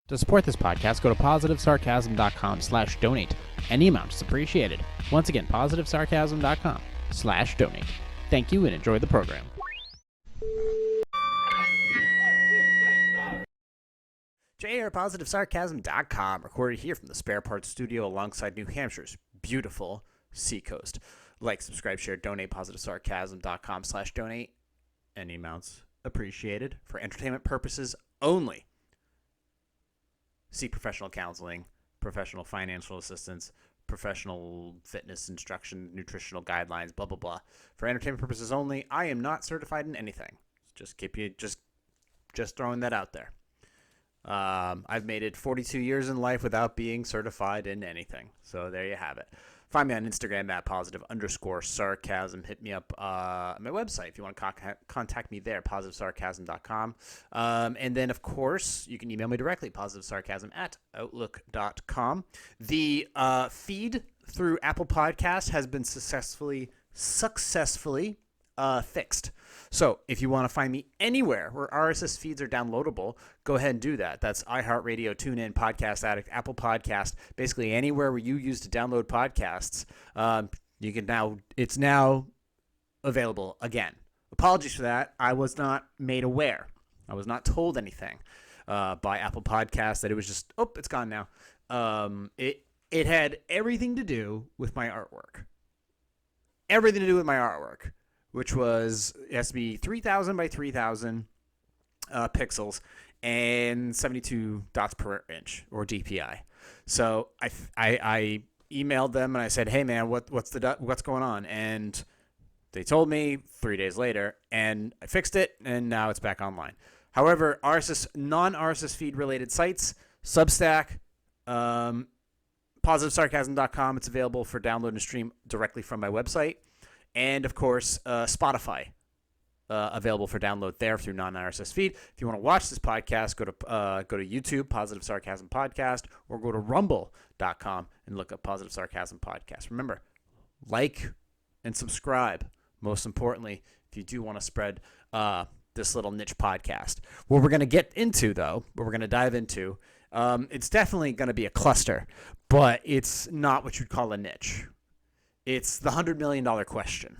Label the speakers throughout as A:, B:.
A: To support this podcast, go to positivesarcasm.com/donate. Any amount is appreciated. Once again, positivesarcasm.com/donate. Thank you and enjoy the program. JR PositiveSarcasm.com, recorded here from the Spare Parts Studio alongside New Hampshire's beautiful seacoast. Like, subscribe, share, donate, positivesarcasm.com/donate. Any amounts appreciated for entertainment purposes only. Seek professional counseling, professional financial assistance, professional fitness instruction, nutritional guidelines, blah, blah, blah. For entertainment purposes only, I am not certified in anything. Just throwing that out there. I've made it 42 years in life without being certified in anything. So there you have it. Find me on Instagram at positive_sarcasm. Hit me up on my website if you want to contact me there, positivesarcasm.com. And then, of course, you can email me directly, positivesarcasm@outlook.com. The feed through Apple Podcasts has been successfully fixed. So if you want to find me anywhere where RSS feeds are downloadable, go ahead and do that. That's iHeartRadio, TuneIn, Podcast Addict, Apple Podcast, basically anywhere where you use to download podcasts. It's now available again. Apologies for that. I was not made aware. I was not told anything by Apple Podcasts that it was just, it's gone now. It had everything to do with my artwork. Which was, it has to be 3,000 by 3,000 pixels and 72 dots per inch, or DPI. So I emailed them and I said, hey man, what's going on? And they told me 3 days later, and I fixed it, and now it's back online. However, non-RSS feed related sites, Substack, positivesarcasm.com, it's available for download and stream directly from my website. And, of course, Spotify, available for download there through non-RSS feed. If you want to watch this podcast, go to YouTube, Positive Sarcasm Podcast, or go to rumble.com and look up Positive Sarcasm Podcast. Remember, like and subscribe, most importantly, if you do want to spread this little niche podcast. What we're going to get into, though, what we're going to dive into, it's definitely going to be a cluster, but it's not what you'd call a niche. It's the $100 million question,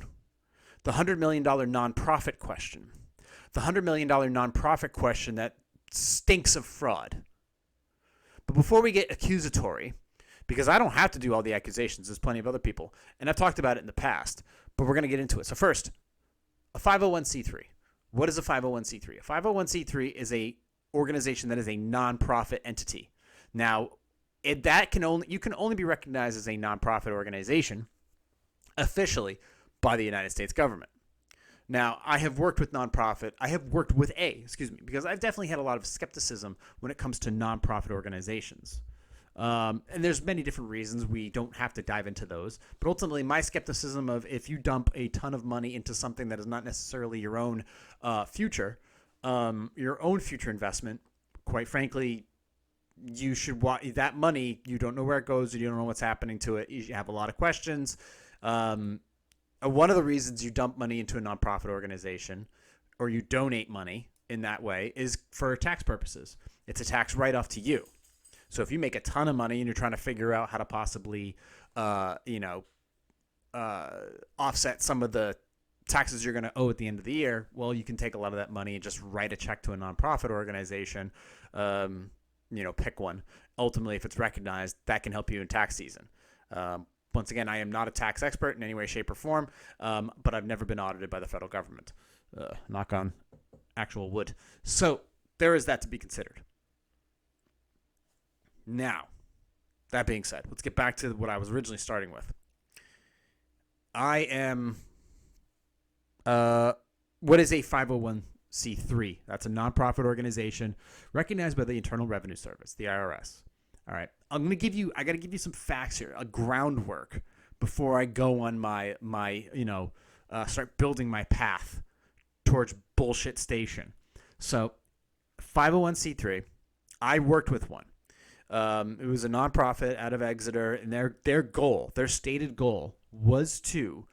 A: the $100 million nonprofit question, the $100 million nonprofit question that stinks of fraud. But before we get accusatory, because I don't have to do all the accusations, there's plenty of other people, and I've talked about it in the past, but we're going to get into it. So first, a 501c3. What is a 501c3? A 501c3 is a organization that is a nonprofit entity. Now, you can only be recognized as a nonprofit organization officially by the United States government. Now, because I've definitely had a lot of skepticism when it comes to nonprofit organizations. And there's many different reasons. We don't have to dive into those. But ultimately, my skepticism of if you dump a ton of money into something that is not necessarily your own future investment, quite frankly, you should that money, you don't know where it goes, you don't know what's happening to it, you have a lot of questions. One of the reasons you dump money into a nonprofit organization or you donate money in that way is for tax purposes. It's a tax write-off to you. So if you make a ton of money and you're trying to figure out how to possibly, offset some of the taxes you're going to owe at the end of the year, well, you can take a lot of that money and just write a check to a nonprofit organization, pick one. Ultimately, if it's recognized, that can help you in tax season. Once again, I am not a tax expert in any way, shape, or form, but I've never been audited by the federal government. Knock on actual wood. So there is that to be considered. Now, that being said, let's get back to what I was originally starting with. I am what is a 501c3? That's a nonprofit organization recognized by the Internal Revenue Service, the IRS. All right, I got to give you some facts here, a groundwork before I go on my start building my path towards bullshit station. So 501c3, I worked with one. It was a nonprofit out of Exeter, and their stated goal was to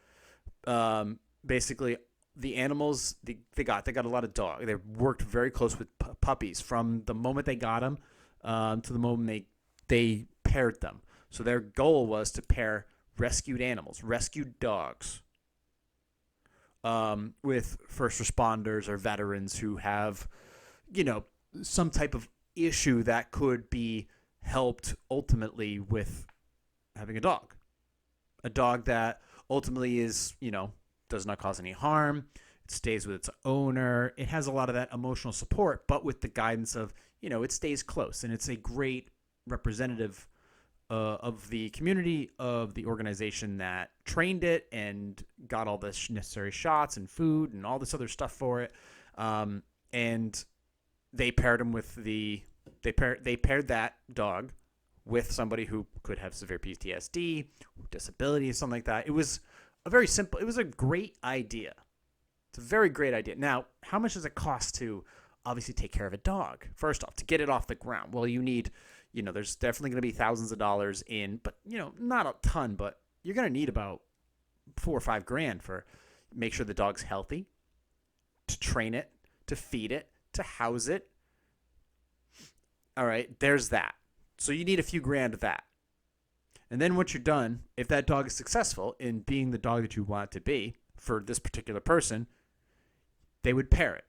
A: basically the animals they got a lot of dogs. They worked very close with puppies from the moment they got them to the moment they paired them. So their goal was to pair rescued animals, rescued dogs, with first responders or veterans who have, some type of issue that could be helped ultimately with having a dog that ultimately is, does not cause any harm. It stays with its owner. It has a lot of that emotional support, but with the guidance of, it stays close, and it's a great representative of the community, of the organization that trained it and got all the necessary shots and food and all this other stuff for it. And they paired him with they paired that dog with somebody who could have severe PTSD, disability, something like that. It was it was a great idea. It's a very great idea. Now, how much does it cost to obviously take care of a dog? First off, to get it off the ground, well, you need, there's definitely going to be thousands of dollars in, but, not a ton, but you're going to need about $4 or $5 grand for make sure the dog's healthy, to train it, to feed it, to house it. All right, there's that. So you need a few grand of that. And then once you're done, if that dog is successful in being the dog that you want it to be for this particular person, they would pair it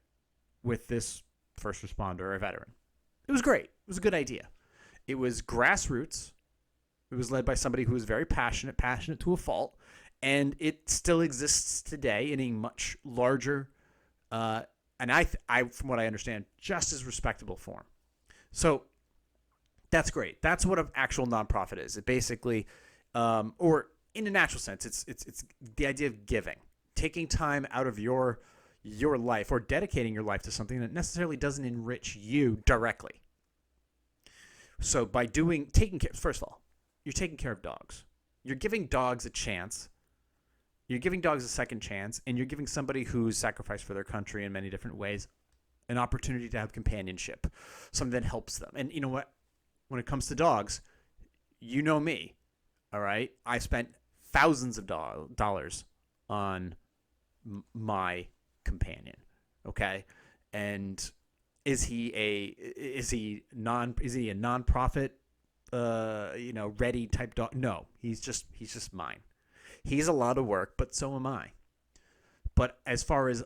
A: with this first responder or a veteran. It was great. It was a good idea. It was grassroots. It was led by somebody who was very passionate to a fault, and it still exists today in a much larger, and I from what I understand, just as respectable form. So that's great. That's what an actual nonprofit is. It basically, or in a natural sense, it's the idea of giving, taking time out of your life or dedicating your life to something that necessarily doesn't enrich you directly. So by taking care, first of all, you're taking care of dogs. You're giving dogs a chance. You're giving dogs a second chance, and you're giving somebody who's sacrificed for their country in many different ways an opportunity to have companionship, something that helps them. And you know what? When it comes to dogs, you know me, all right? I spent thousands of dollars on my companion, okay? And is he a nonprofit ready type dog? No, he's just mine. He's a lot of work, but so am I. But as far as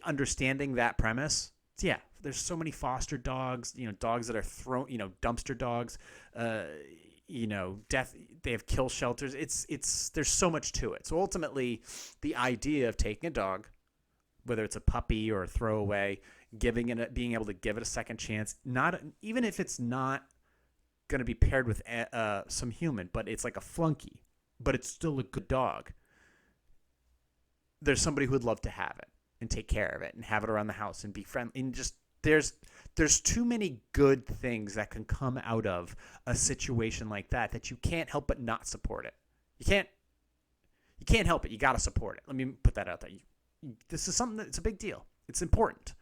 A: understanding that premise, yeah, there's so many foster dogs, dogs that are thrown, dumpster dogs, death. They have kill shelters. There's so much to it. So ultimately, the idea of taking a dog, whether it's a puppy or a throwaway, being able to give it a second chance, even if it's not going to be paired with some human, but it's like a flunky, but it's still a good dog. There's somebody who would love to have it and take care of it and have it around the house and be friendly. And just there's too many good things that can come out of a situation like that you can't help but not support it. You can't help it. You got to support it. Let me put that out there. This is something it's a big deal. It's important.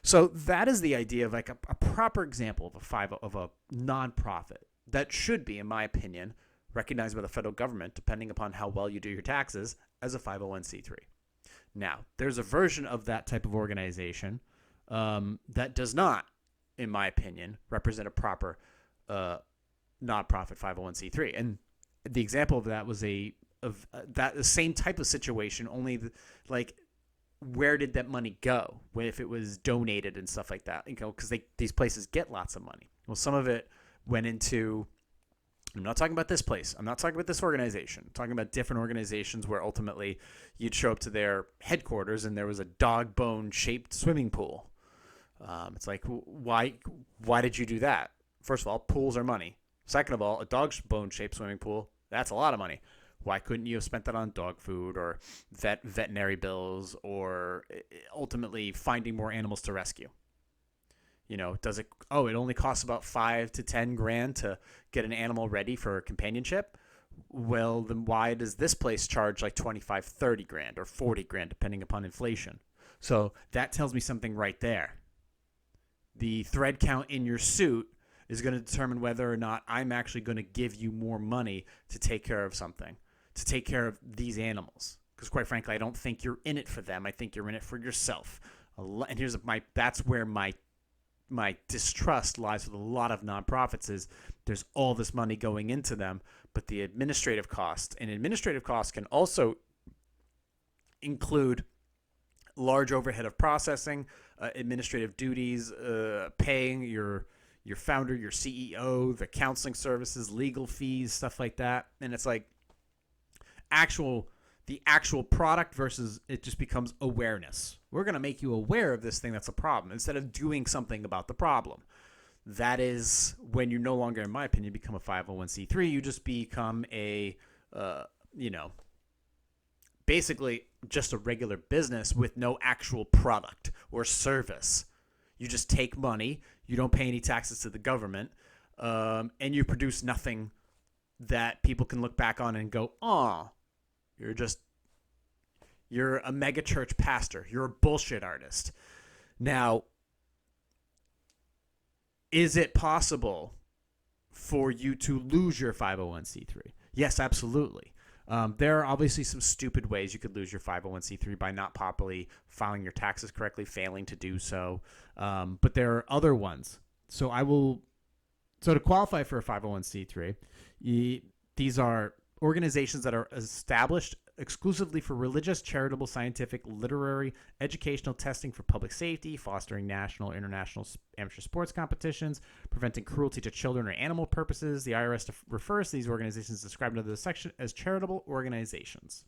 A: So that is the idea of like a proper example of a nonprofit that should be, in my opinion, recognized by the federal government, depending upon how well you do your taxes, as a 501c3. Now, there's a version of that type of organization that does not, in my opinion, represent a proper nonprofit 501c3. And the example of that was the same type of situation, only where did that money go? If it was donated and stuff like that, because these places get lots of money. Well, some of it went into, I'm not talking about this place. I'm not talking about this organization. I'm talking about different organizations where ultimately you'd show up to their headquarters and there was a dog bone shaped swimming pool. It's like, why did you do that? First of all, pools are money. Second of all, a dog bone shaped swimming pool, that's a lot of money. Why couldn't you have spent that on dog food or veterinary bills or ultimately finding more animals to rescue? It only costs about 5 to 10 grand to get an animal ready for companionship? Well, then why does this place charge like 25, 30 grand or 40 grand, depending upon inflation? So that tells me something right there. The thread count in your suit is going to determine whether or not I'm actually going to give you more money to take care of something, to take care of these animals. Because quite frankly, I don't think you're in it for them. I think you're in it for yourself. And that's where my my distrust lies with a lot of nonprofits is there's all this money going into them, but the administrative cost, and administrative costs can also include large overhead of processing, administrative duties, paying your founder, your CEO, the counseling services, legal fees, stuff like that. And it's like the actual product versus it just becomes awareness. We're going to make you aware of this thing that's a problem instead of doing something about the problem. That is when you no longer, in my opinion, become a 501c3. You just become a, basically just a regular business with no actual product or service. You just take money, you don't pay any taxes to the government, and you produce nothing that people can look back on and go, oh, you're a mega church pastor. You're a bullshit artist. Now, is it possible for you to lose your 501c3? Yes, absolutely. There are obviously some stupid ways you could lose your 501c3 by not properly filing your taxes correctly, failing to do so. But there are other ones. So to qualify for a 501c3, these are organizations that are established exclusively for religious, charitable, scientific, literary, educational, testing for public safety, fostering national, international amateur sports competitions, preventing cruelty to children or animal purposes. The IRS refers to these organizations described under this section as charitable organizations.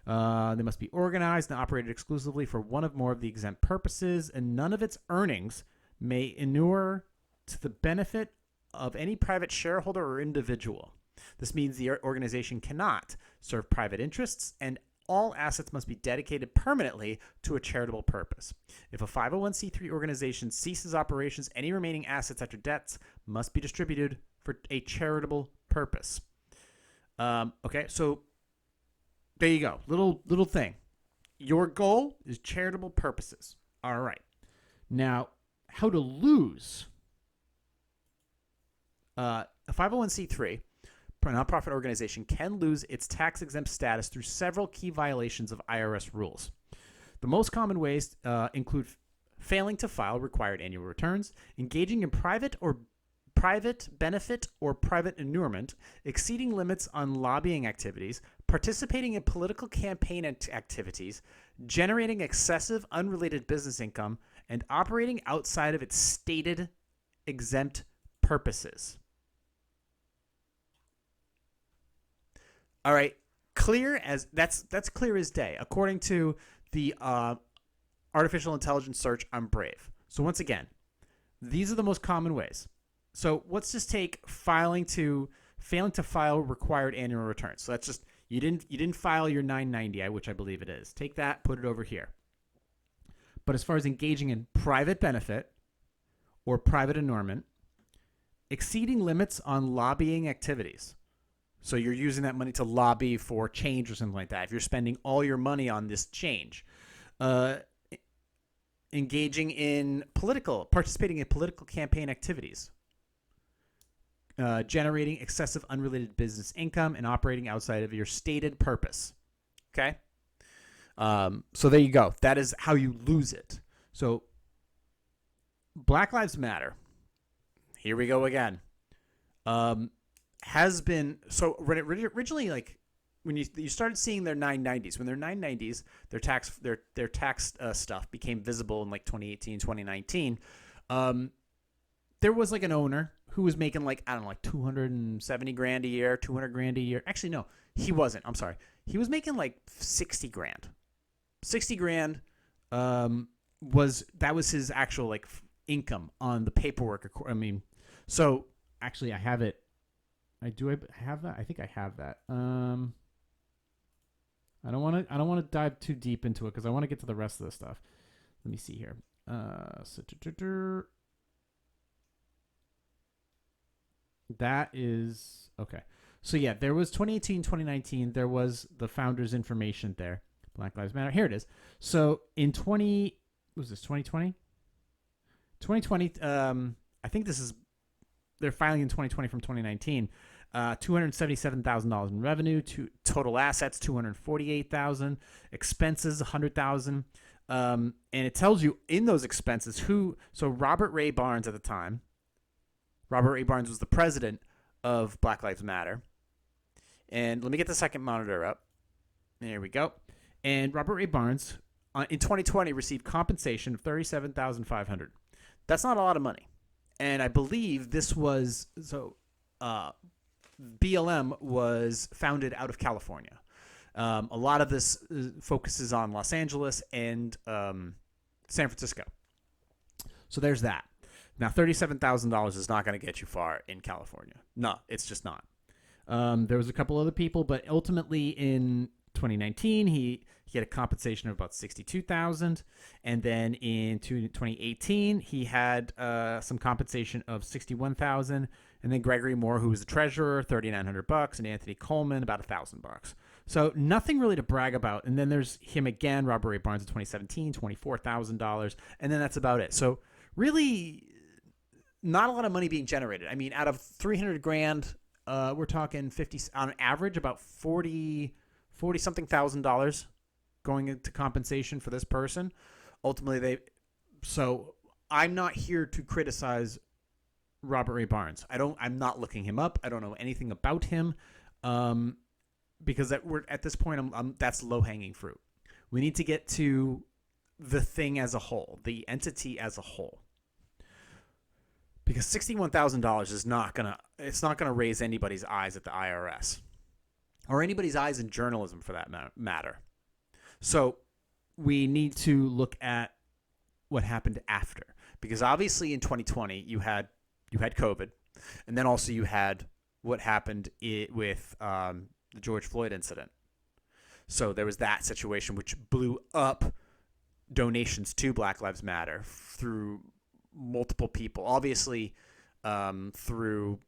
A: They must be organized and operated exclusively for one of more of the exempt purposes, and none of its earnings may inure to the benefit of any private shareholder or individual. This means the organization cannot serve private interests, and all assets must be dedicated permanently to a charitable purpose. If a 501c3 organization ceases operations, any remaining assets after debts must be distributed for a charitable purpose. Okay, so there you go. Little thing. Your goal is charitable purposes. All right. Now, how to lose a 501c3 a nonprofit organization can lose its tax-exempt status through several key violations of IRS rules. The most common ways include failing to file required annual returns, engaging in private benefit or private inurement, exceeding limits on lobbying activities, participating in political campaign activities, generating excessive unrelated business income, and operating outside of its stated exempt purposes. All right, that's clear as day, according to the artificial intelligence search on Brave. So once again, these are the most common ways. So let's just take failing to file required annual returns. So that's just you didn't file your 990, which I believe it is. Take that, put it over here. But as far as engaging in private benefit or private inurement, exceeding limits on lobbying activities. So you're using that money to lobby for change or something like that. If you're spending all your money on this change, participating in political campaign activities, generating excessive unrelated business income, and operating outside of your stated purpose. Okay? So there you go. That is how you lose it. So Black Lives Matter. Here we go again. Has been so originally, like when you started seeing their 990s, when their 990s, their tax stuff became visible in like 2018, 2019. There was like an owner who was making like, I don't know, like 270 grand a year, 200 grand a year. Actually, no, he wasn't. I'm sorry. He was making like 60 grand. 60 grand was his actual like income on the paperwork. I mean, so actually I have it. I have that? I think I have that. I don't want to dive too deep into it because I want to get to the rest of the stuff. Let me see here. That is okay. So yeah, there was 2018, 2019. There was the founders' information there. Black Lives Matter. Here it is. So in 2020? 2020. I think this is they're filing in 2020 from 2019. $277,000 in revenue, to total assets $248,000, expenses $100,000, and it tells you in those expenses who. So Robert Ray Barnes at the time, Robert Ray Barnes was the president of Black Lives Matter, and let me get the second monitor up. There we go. And Robert Ray Barnes in 2020 received compensation of $37,500. That's not a lot of money, and I believe this was so. BLM was founded out of California. A lot of this focuses on Los Angeles and San Francisco. So there's that. Now, $37,000 is not going to get you far in California. No, it's just not. There was a couple other people, but ultimately in 2019, he had a compensation of about $62,000, and then in 2018, he had some compensation of $61,000. And then Gregory Moore, who was the treasurer, $3,900, and Anthony Coleman, about $1,000. So nothing really to brag about. And then there's him again, Robert Ray Barnes in 2017, $24,000, and then that's about it. So really, not a lot of money being generated. I mean, out of $300,000, we're talking 50 on average, about 40 something $1,000 going into compensation for this person. Ultimately, so I'm not here to criticize Robert Ray Barnes. I'm not looking him up. I don't know anything about him, because we're at this point. That's low hanging fruit. We need to get to the thing as a whole, the entity as a whole, because $61,000 is not gonna raise anybody's eyes at the IRS or anybody's eyes in journalism for that matter. So we need to look at what happened after, because obviously in 2020 you had COVID, and then also you had what happened with the George Floyd incident. So there was that situation which blew up donations to Black Lives Matter through multiple people. Obviously, through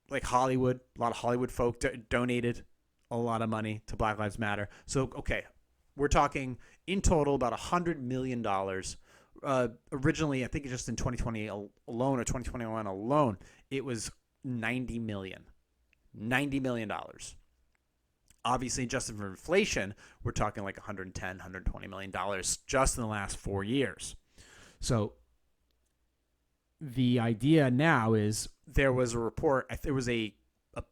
A: like Hollywood, a lot of Hollywood folk donated a lot of money to Black Lives Matter. So, okay, we're talking in total about $100 million. Originally, I think just in 2020 alone or 2021 alone, it was $90 million. $90 million. Obviously, adjusted for inflation, we're talking like $110, $120 million just in the last 4 years. So the idea now is there was a report, there was a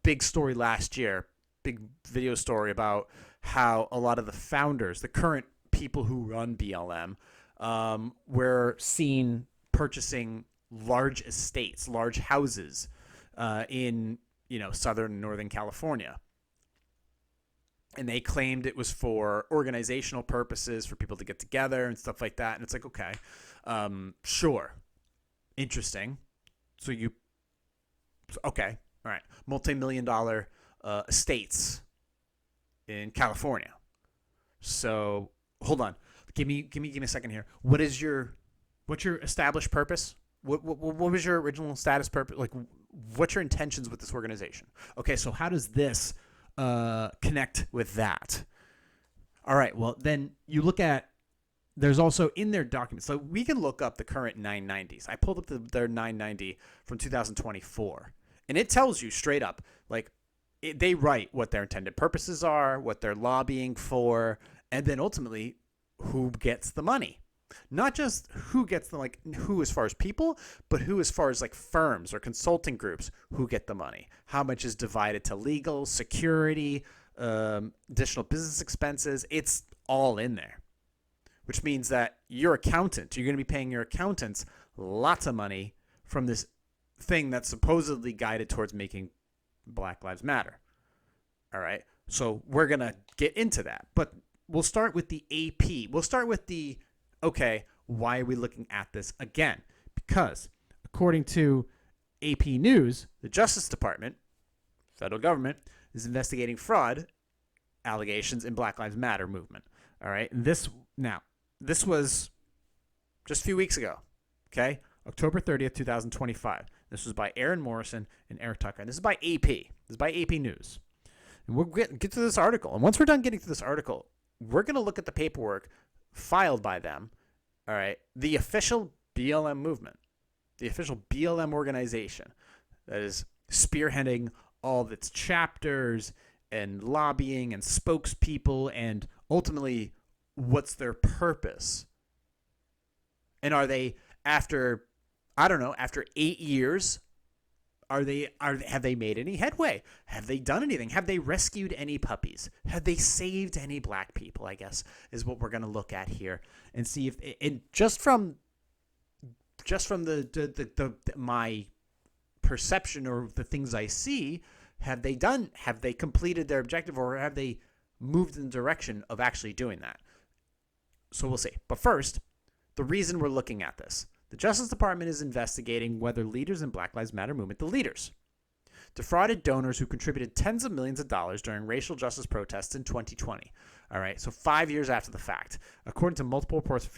A: big story last year, big video story about how a lot of the founders, the current people who run BLM, were seen purchasing large estates, large houses in southern and northern California. And they claimed it was for organizational purposes, for people to get together and stuff like that. And it's like, okay, sure. Interesting. Okay, all right. Multi-million-dollar estates in California. So hold on. Give me a second here. What's your established purpose? What was your original status purpose? Like, what's your intentions with this organization? Okay, so how does this connect with that? All right, well, then you look at, there's also in their documents, so we can look up the current 990s. I pulled up their 990 from 2024, and it tells you straight up, like, they write what their intended purposes are, what they're lobbying for, and then ultimately who gets the money. Not just who gets the, like, who as far as people, but who as far as like firms or consulting groups who get the money. How much is divided to legal, security, additional business expenses. It's all in there, which means that your accountant, you're going to be paying your accountants lots of money from this thing that's supposedly guided towards making Black Lives Matter. All right. So we're going to get into that, but we'll start with the AP. We'll start with the, okay, why are we looking at this again? Because according to AP News, the Justice Department, federal government, is investigating fraud allegations in Black Lives Matter movement. All right. And this was just a few weeks ago. Okay. October 30th, 2025. This was by Aaron Morrison and Eric Tucker. And this is by AP. This is by AP News. And we'll get to this article. And once we're done getting to this article, we're going to look at the paperwork filed by them. All right. The official BLM movement. the official BLM organization that is spearheading all of its chapters and lobbying and spokespeople, and ultimately, what's their purpose? And are they, after 8 years, have they made any headway? Have they done anything? Have they rescued any puppies? Have they saved any black people? I guess is what we're going to look at here and see if, and just from my perception or the things I see, have they completed their objective, or have they moved in the direction of actually doing that? So we'll see. But first, the reason we're looking at this. The Justice Department is investigating whether leaders in Black Lives Matter movement, the leaders, defrauded donors who contributed tens of millions of dollars during racial justice protests in 2020. All right, so 5 years after the fact. According to multiple reports,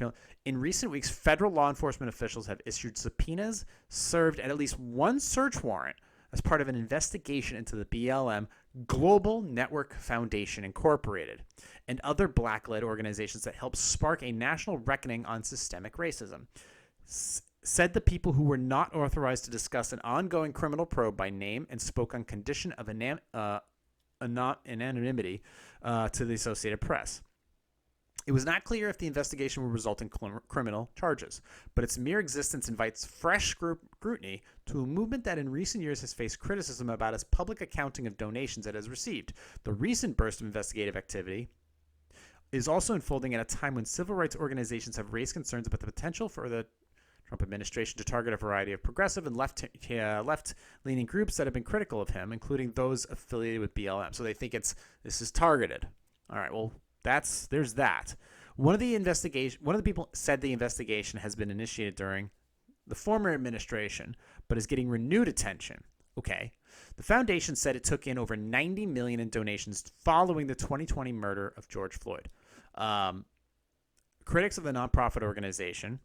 A: in recent weeks, federal law enforcement officials have issued subpoenas, served at least one search warrant as part of an investigation into the BLM Global Network Foundation Incorporated and other Black-led organizations that help spark a national reckoning on systemic racism. Said the people who were not authorized to discuss an ongoing criminal probe by name and spoke on condition of anonymity to the Associated Press. It was not clear if the investigation would result in criminal charges, but its mere existence invites fresh scrutiny to a movement that in recent years has faced criticism about its public accounting of donations it has received. The recent burst of investigative activity is also unfolding at a time when civil rights organizations have raised concerns about the potential for the Trump administration to target a variety of progressive and left-leaning groups that have been critical of him, including those affiliated with BLM. So they think this is targeted. All right, well, there's that. One of the people said the investigation has been initiated during the former administration, but is getting renewed attention. Okay. The foundation said it took in over $90 million in donations following the 2020 murder of George Floyd. Critics of the nonprofit organization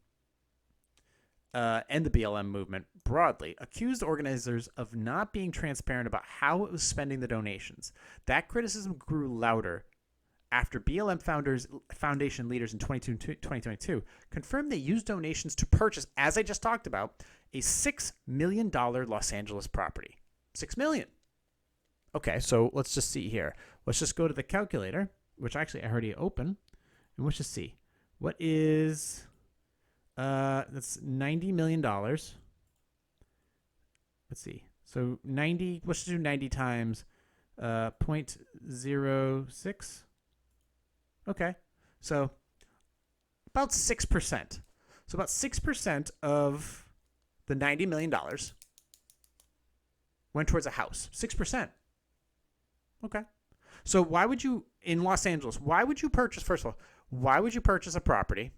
A: and the BLM movement broadly accused organizers of not being transparent about how it was spending the donations. That criticism grew louder after BLM foundation leaders in 2022 confirmed they used donations to purchase, as I just talked about, a $6 million Los Angeles property. $6 million. Okay, so let's just see here. Let's just go to the calculator, which actually I already opened, and let's just see. What is... that's $90 million. Let's see. So 90, let's do 90 times 0.06. Okay. So about 6%. So about 6% of the $90 million went towards a house. 6%. Okay. So why would you, in Los Angeles, first of all, why would you purchase a property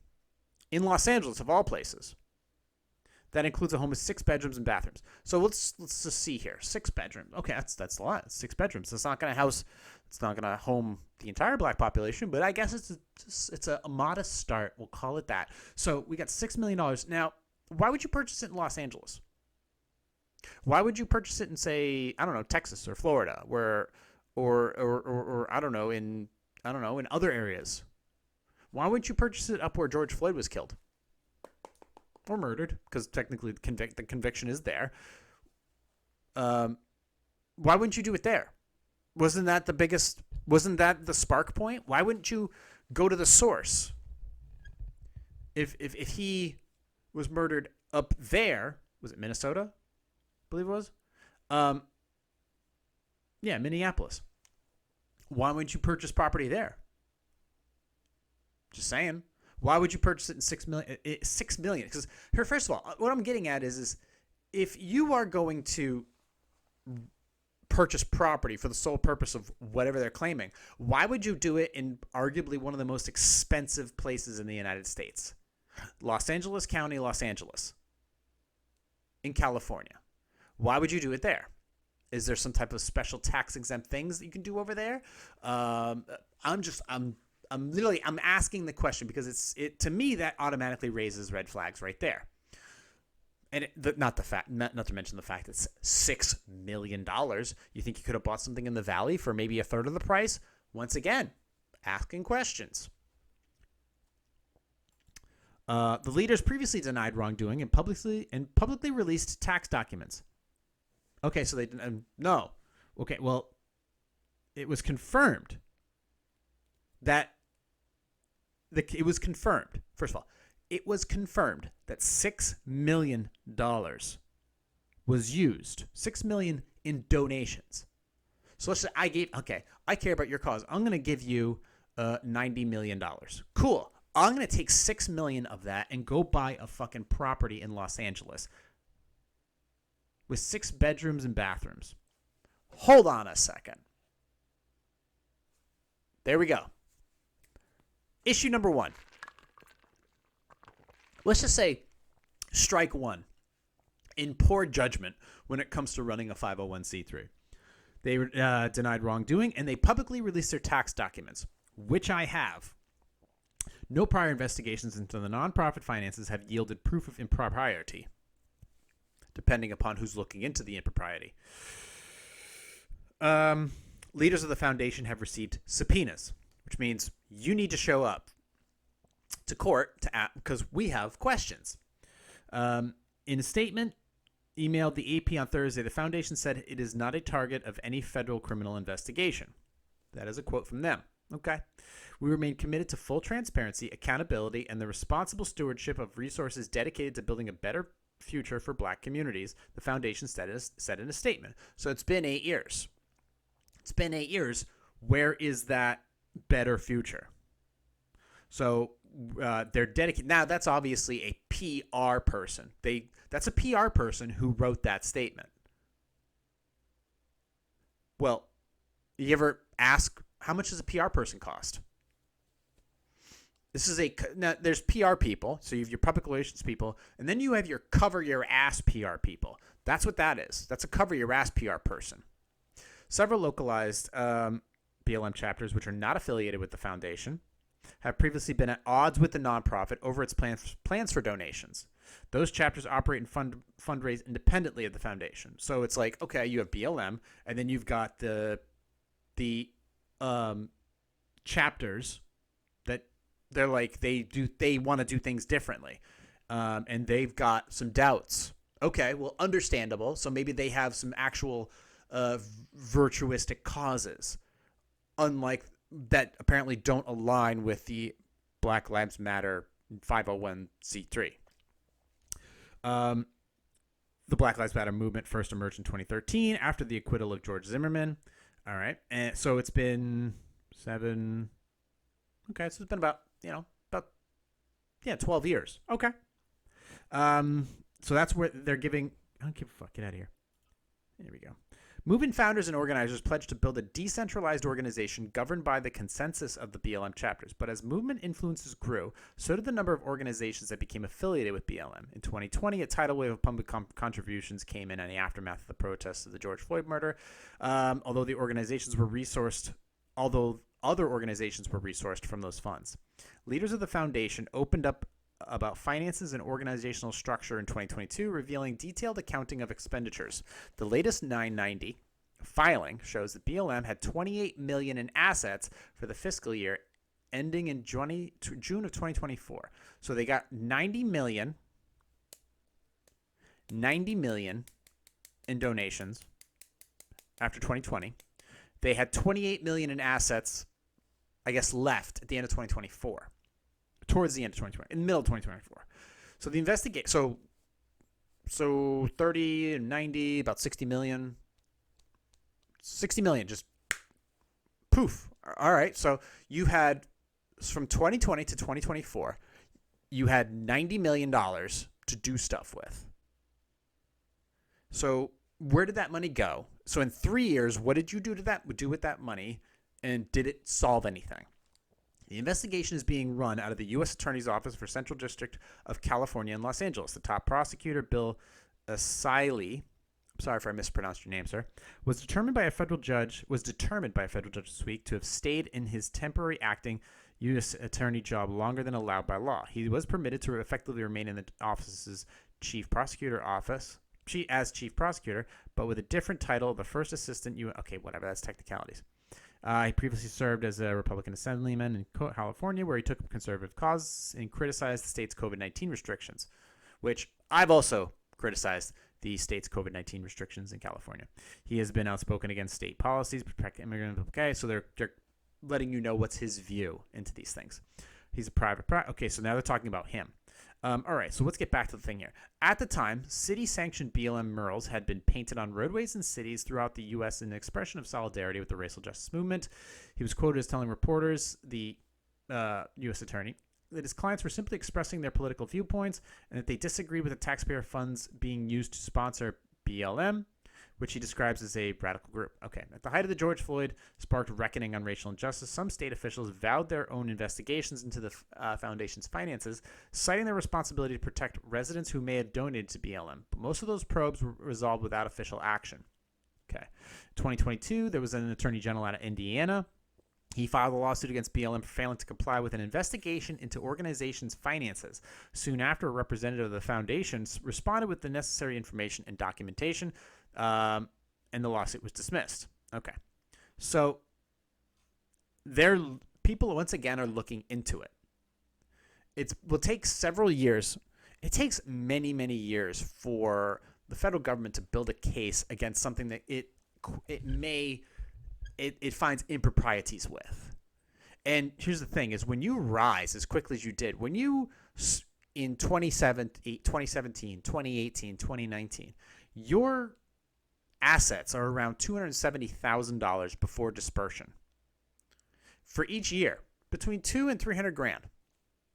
A: in Los Angeles, of all places, that includes a home with 6 bedrooms and bathrooms? So let's just see here. 6 bedrooms. Okay, that's a lot. 6 bedrooms. It's not going to home the entire black population, but I guess it's a modest start. We'll call it that. So we got $6 million. Now, why would you purchase it in Los Angeles? Why would you purchase it in, say, I don't know, Texas or Florida, or I don't know, in other areas? Why wouldn't you purchase it up where George Floyd was killed or murdered? Because technically the conviction is there. Why wouldn't you do it there? Wasn't that the spark point? Why wouldn't you go to the source? If he was murdered up there, was it Minnesota? I believe it was. Yeah, Minneapolis. Why wouldn't you purchase property there? Just saying. Why would you purchase it in $6 million? $6 million. Because here, first of all, what I'm getting at is if you are going to purchase property for the sole purpose of whatever they're claiming, why would you do it in arguably one of the most expensive places in the United States? Los Angeles County, Los Angeles, in California. Why would you do it there? Is there some type of special tax exempt things that you can do over there? I'm asking the question because to me that automatically raises red flags right there. And not to mention the fact it's $6 million. You think you could have bought something in the Valley for maybe a third of the price? Once again, asking questions. The leaders previously denied wrongdoing and publicly released tax documents. Okay, so they didn't. No. Okay, well, it was confirmed that it was confirmed. First of all, it was confirmed that $6 million was used. $6 million in donations. So let's say I care about your cause. I'm going to give you $90 million. Cool. I'm going to take $6 million of that and go buy a fucking property in Los Angeles with 6 bedrooms and bathrooms. Hold on a second. There we go. Issue number 1. Let's just say strike 1 in poor judgment when it comes to running a 501c3. They denied wrongdoing, and they publicly released their tax documents, which I have. No prior investigations into the nonprofit finances have yielded proof of impropriety, depending upon who's looking into the impropriety. Leaders of the foundation have received subpoenas, which means you need to show up to court because we have questions. In a statement emailed the AP on Thursday, the foundation said it is not a target of any federal criminal investigation. That is a quote from them. Okay. We remain committed to full transparency, accountability, and the responsible stewardship of resources dedicated to building a better future for Black communities, the foundation said in a statement. So it's been 8 years. It's been 8 years. Where is that better future? So they're dedicated. Now, that's obviously a PR person. That's a PR person who wrote that statement. Well, you ever ask, how much does a PR person cost? Now, there's PR people, so you have your public relations people, and then you have your cover your ass PR people. That's what that is. That's a cover your ass PR person. Several localized BLM chapters, which are not affiliated with the foundation, have previously been at odds with the nonprofit over its plans for donations. Those chapters operate and fundraise independently of the foundation. So it's like, okay, you have BLM, and then you've got the chapters that they're like they want to do things differently, and they've got some doubts. Okay, well, understandable. So maybe they have some actual virtuistic causes, unlike that apparently don't align with the Black Lives Matter 501c3. The Black Lives Matter movement first emerged in 2013 after the acquittal of George Zimmerman. All right, and so it's been 7. Okay, so it's been about 12 years. Okay. So that's where they're giving. I don't give a fuck. Get out of here. There we go. Movement founders and organizers pledged to build a decentralized organization governed by the consensus of the BLM chapters. But as movement influences grew, so did the number of organizations that became affiliated with BLM. In 2020, a tidal wave of public contributions came in the aftermath of the protests of the George Floyd murder. Although other organizations were resourced from those funds. Leaders of the foundation opened up about finances and organizational structure in 2022, revealing detailed accounting of expenditures. The latest 990 filing shows that BLM had $28 million in assets for the fiscal year ending in June of 2024. So they got $90 million in donations after 2020. They had $28 million in assets, I guess, left at the end of 2024. Towards the end of 2020, in the middle of 2024. So the so 30 and 90, about 60 million. 60 million, just poof. All right. So you had, from 2020 to 2024, you had $90 million to do stuff with. So where did that money go? So in 3 years, what did you do with that money, and did it solve anything? The investigation is being run out of the U.S. Attorney's Office for Central District of California in Los Angeles. The top prosecutor, Bill Asili, I'm sorry if I mispronounced your name, sir, was determined by a federal judge this week to have stayed in his temporary acting U.S. attorney job longer than allowed by law. He was permitted to effectively remain in the office's chief prosecutor, but with a different title, the first assistant. Okay, whatever, that's technicalities. He previously served as a Republican assemblyman in California, where he took up conservative causes and criticized the state's COVID-19 restrictions, which I've also criticized the state's COVID-19 restrictions in California. He has been outspoken against state policies, protect immigrants. Okay, so they're letting you know what's his view into these things. He's a private. Okay, so now they're talking about him. All right, so let's get back to the thing here. At the time, city-sanctioned BLM murals had been painted on roadways and cities throughout the U.S. in an expression of solidarity with the racial justice movement. He was quoted as telling reporters, the U.S. attorney, that his clients were simply expressing their political viewpoints and that they disagreed with the taxpayer funds being used to sponsor BLM, which he describes as a radical group. Okay, at the height of the George Floyd sparked reckoning on racial injustice, some state officials vowed their own investigations into the foundation's finances, citing their responsibility to protect residents who may have donated to BLM. But most of those probes were resolved without official action. Okay, 2022, there was an attorney general out of Indiana. He filed a lawsuit against BLM for failing to comply with an investigation into organization's finances. Soon after, a representative of the foundation responded with the necessary information and documentation, and the lawsuit was dismissed. Okay. So people once again are looking into it. It will take several years. It takes many, many years for the federal government to build a case against something that it finds improprieties with. And here's the thing is when you rise as quickly as you did, when you in 2017, 2018, 2019, your assets are around $270,000 before dispersion for each year, between $200,000 and $300,000.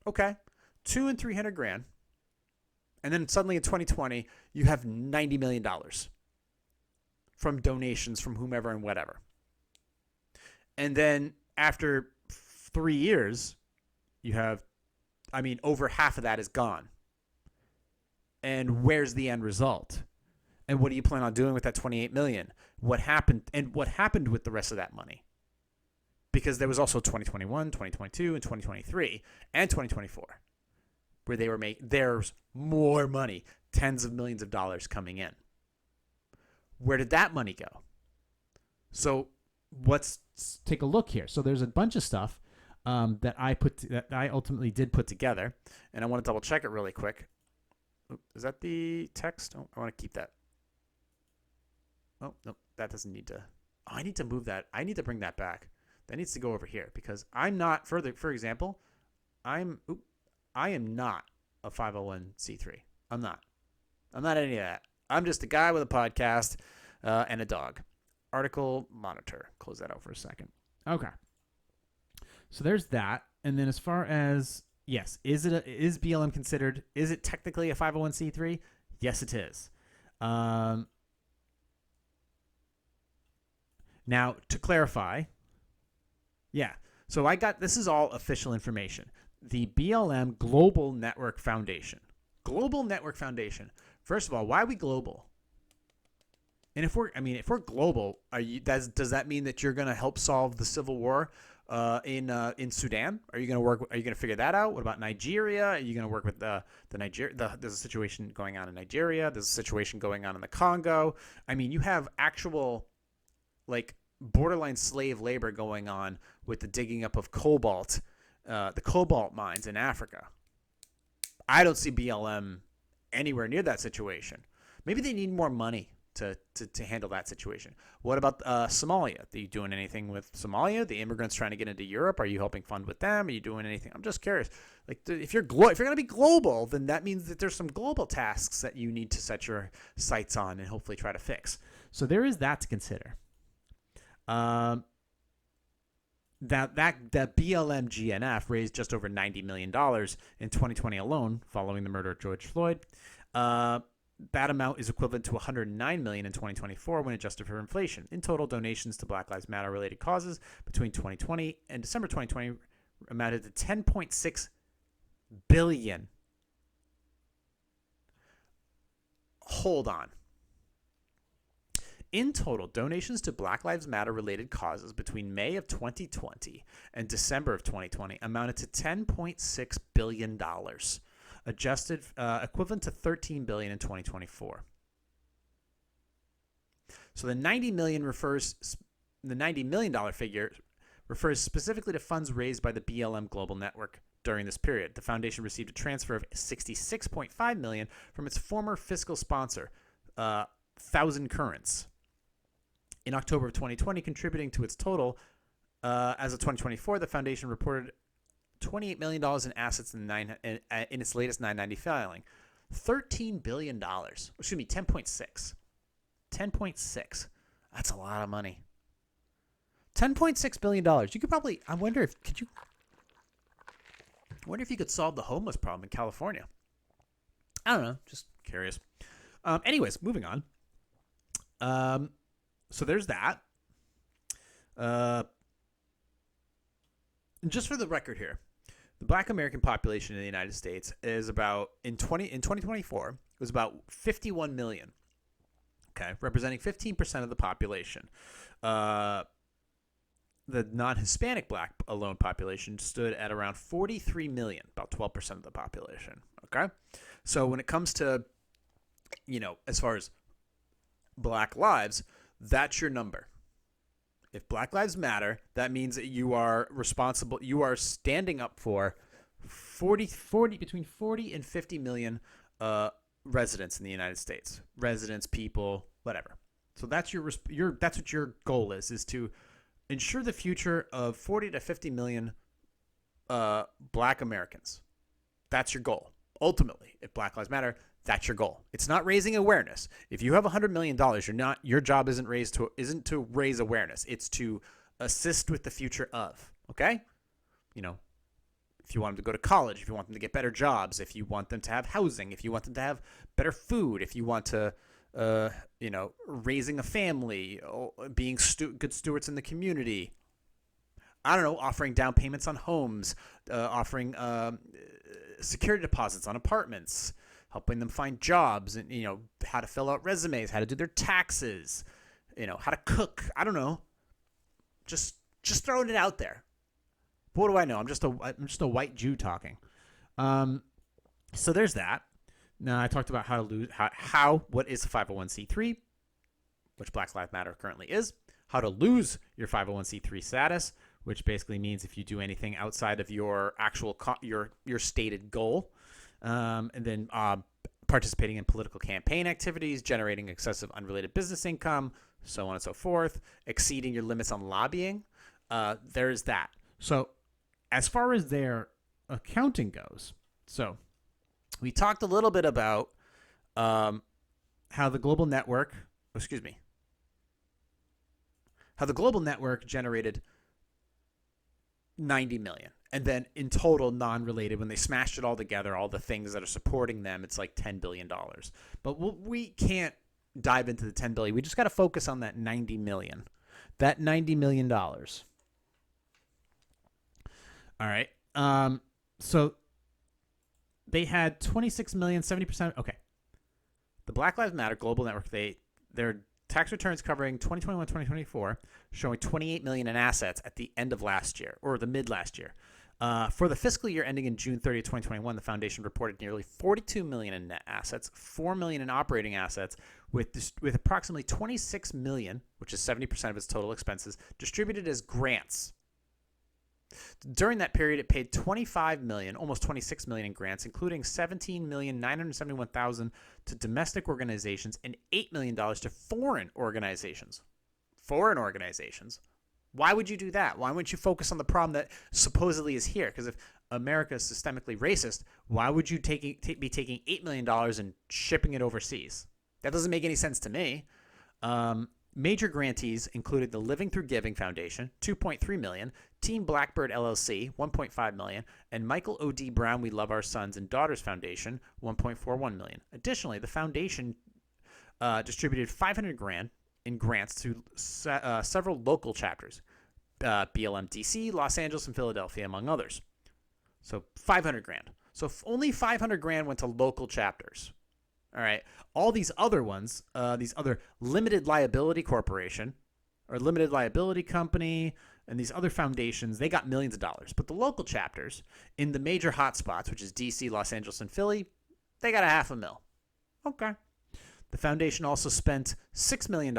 A: Okay, $200,000 and $300,000, and then suddenly in 2020 you have $90 million from donations from whomever and whatever. And then after 3 years, you have, over half of that is gone. And where's the end result? And what do you plan on doing with that $28 million? What happened with the rest of that money? Because there was also 2021, 2022, and 2023, and 2024, where they were there's more money, tens of millions of dollars coming in. Where did that money go? So let's take a look here. So there's a bunch of stuff that I ultimately did put together, and I want to double check it really quick. Is that the text? Oh, I want to keep that. Oh, no, that doesn't need to. Oh, I need to move that. I need to bring that back. That needs to go over here because I'm not, for example, I am not a 501c3. I'm not any of that. I'm just a guy with a podcast and a dog. Article monitor. Close that out for a second. Okay. So there's that. And then as far as, yes, is BLM considered, is it technically a 501c3? Yes, it is. Now, to clarify, yeah. So this is all official information. The BLM Global Network Foundation. Global Network Foundation. First of all, why are we global? And if we're global, does that mean that you're going to help solve the civil war in Sudan? Are you going to figure that out? What about Nigeria? Are you going to work with there's a situation going on in Nigeria. There's a situation going on in the Congo. You have actual borderline slave labor going on with the digging up of cobalt, the cobalt mines in Africa. I don't see BLM anywhere near that situation. Maybe they need more money to handle that situation. What about Somalia? Are you doing anything with Somalia? The immigrants trying to get into Europe, are you helping fund with them? Are you doing anything? I'm just curious. If you're going to be global, then that means that there's some global tasks that you need to set your sights on and hopefully try to fix. So there is that to consider. That BLM GNF raised just over $90 million in 2020 alone, following the murder of George Floyd. That amount is equivalent to $109 million in 2024 when adjusted for inflation. In total, donations to Black Lives Matter related causes between 2020 and December 2020 amounted to $10.6 billion. Hold on. In total, donations to Black Lives Matter related causes between May of 2020 and December of 2020 amounted to $10.6 billion, adjusted equivalent to $13 billion in 2024. So the $90 million refers The $90 million figure refers specifically to funds raised by the BLM Global Network during this period. The foundation received a transfer of $66.5 million from its former fiscal sponsor, Thousand Currents, in October of 2020, contributing to its total. As of 2024, the foundation reported $28 million in assets in its latest 990 filing. $13 billion. Excuse me, 10.6. 10.6. That's a lot of money. $10.6 billion. You could probably, I wonder if you could solve the homeless problem in California. I don't know. Just curious. Anyways, moving on. So there's that. Just for the record here, the Black American population in the United States is about, in 2024, it was about 51 million. Okay, representing 15% of the population. The non-Hispanic Black alone population stood at around 43 million, about 12% of the population. Okay, so when it comes to, as far as Black lives, that's your number. If Black Lives Matter, that means that you are responsible. You are standing up for between 40 and 50 million residents in the United States. Residents, people, whatever. So that's that's what your goal is to ensure the future of 40 to 50 million Black Americans. That's your goal. Ultimately, if Black Lives Matter, that's your goal. It's not raising awareness. If you have $100 million, your job isn't to raise awareness. It's to assist with the future of. Okay? If you want them to go to college, if you want them to get better jobs, if you want them to have housing, if you want them to have better food, if you want to, raising a family, being good stewards in the community. I don't know, offering down payments on homes, offering security deposits on apartments, helping them find jobs, and how to fill out resumes, how to do their taxes, how to cook. I don't know. Just throwing it out there. What do I know? I'm just a white Jew talking. So there's that. Now I talked about what is a 501c3, which Black Lives Matter currently is. How to lose your 501c3 status, which basically means if you do anything outside of your actual your stated goal. And then participating in political campaign activities, generating excessive unrelated business income, so on and so forth, exceeding your limits on lobbying. There's that. So as far as their accounting goes, so we talked a little bit about how the global network generated 90 million. And then in total, non-related, when they smashed it all together, all the things that are supporting them, it's like $10 billion. But we can't dive into the $10 billion. We just got to focus on that 90 million. That $90 million. All right. So they had 26 million, 70%. Okay. The Black Lives Matter Global Network, their tax returns covering 2021, 2024, showing 28 million in assets at the end of last year, or the mid last year. For the fiscal year ending in June 30, 2021, the foundation reported nearly 42 million in net assets, 4 million in operating assets, with approximately 26 million, which is 70% of its total expenses, distributed as grants. During that period, it paid 25 million, almost 26 million in grants, including 17,971,000 to domestic organizations and $8 million to foreign organizations. Foreign organizations. Why would you do that? Why wouldn't you focus on the problem that supposedly is here? Because if America is systemically racist, why would you be taking $8 million and shipping it overseas? That doesn't make any sense to me. Major grantees included the Living Through Giving Foundation, $2.3 million, Team Blackbird LLC, $1.5 million, and Michael O.D. Brown We Love Our Sons and Daughters Foundation, $1.41 million. Additionally, the foundation distributed $500,000 in grants to several local chapters, BLM DC, Los Angeles, and Philadelphia, among others. So $500,000. So only $500,000 went to local chapters. All right. All these other ones, these other limited liability corporation or limited liability company and these other foundations, they got millions of dollars. But the local chapters in the major hotspots, which is DC, Los Angeles, and Philly, they got $500,000. Okay. The foundation also spent $6 million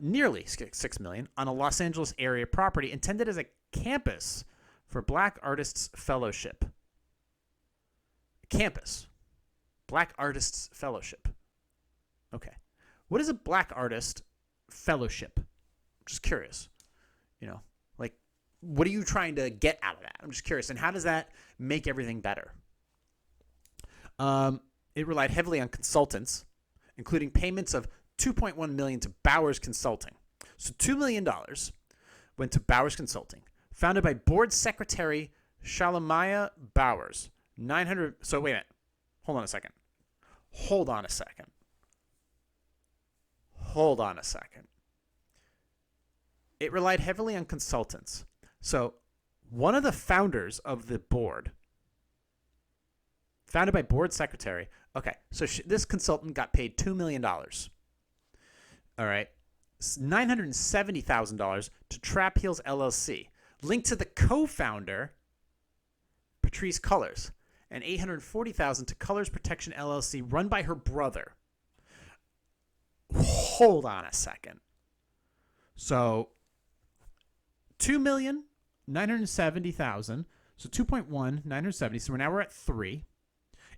A: nearly $6 million on a Los Angeles area property intended as a campus for Black Artists Fellowship. Campus. Black Artists Fellowship. Okay. What is a Black Artist Fellowship? Just curious. Like, what are you trying to get out of that? I'm just curious. And how does that make everything better? It relied heavily on consultants, including payments of $2.1 million to Bowers Consulting. So $2 million went to Bowers Consulting, founded by board secretary Shalomaya Bowers. 900. So wait a minute. Hold on a second. It relied heavily on consultants. So one of the founders of the board, founded by board secretary. Okay, so this consultant got paid $2 million. All right, $970,000 to Trap Heels LLC, linked to the co-founder, Patrice Cullors, and $840,000 to Colors Protection LLC, run by her brother. Hold on a second. So $2,970,000. So 2.1, 970. So now we're at 3.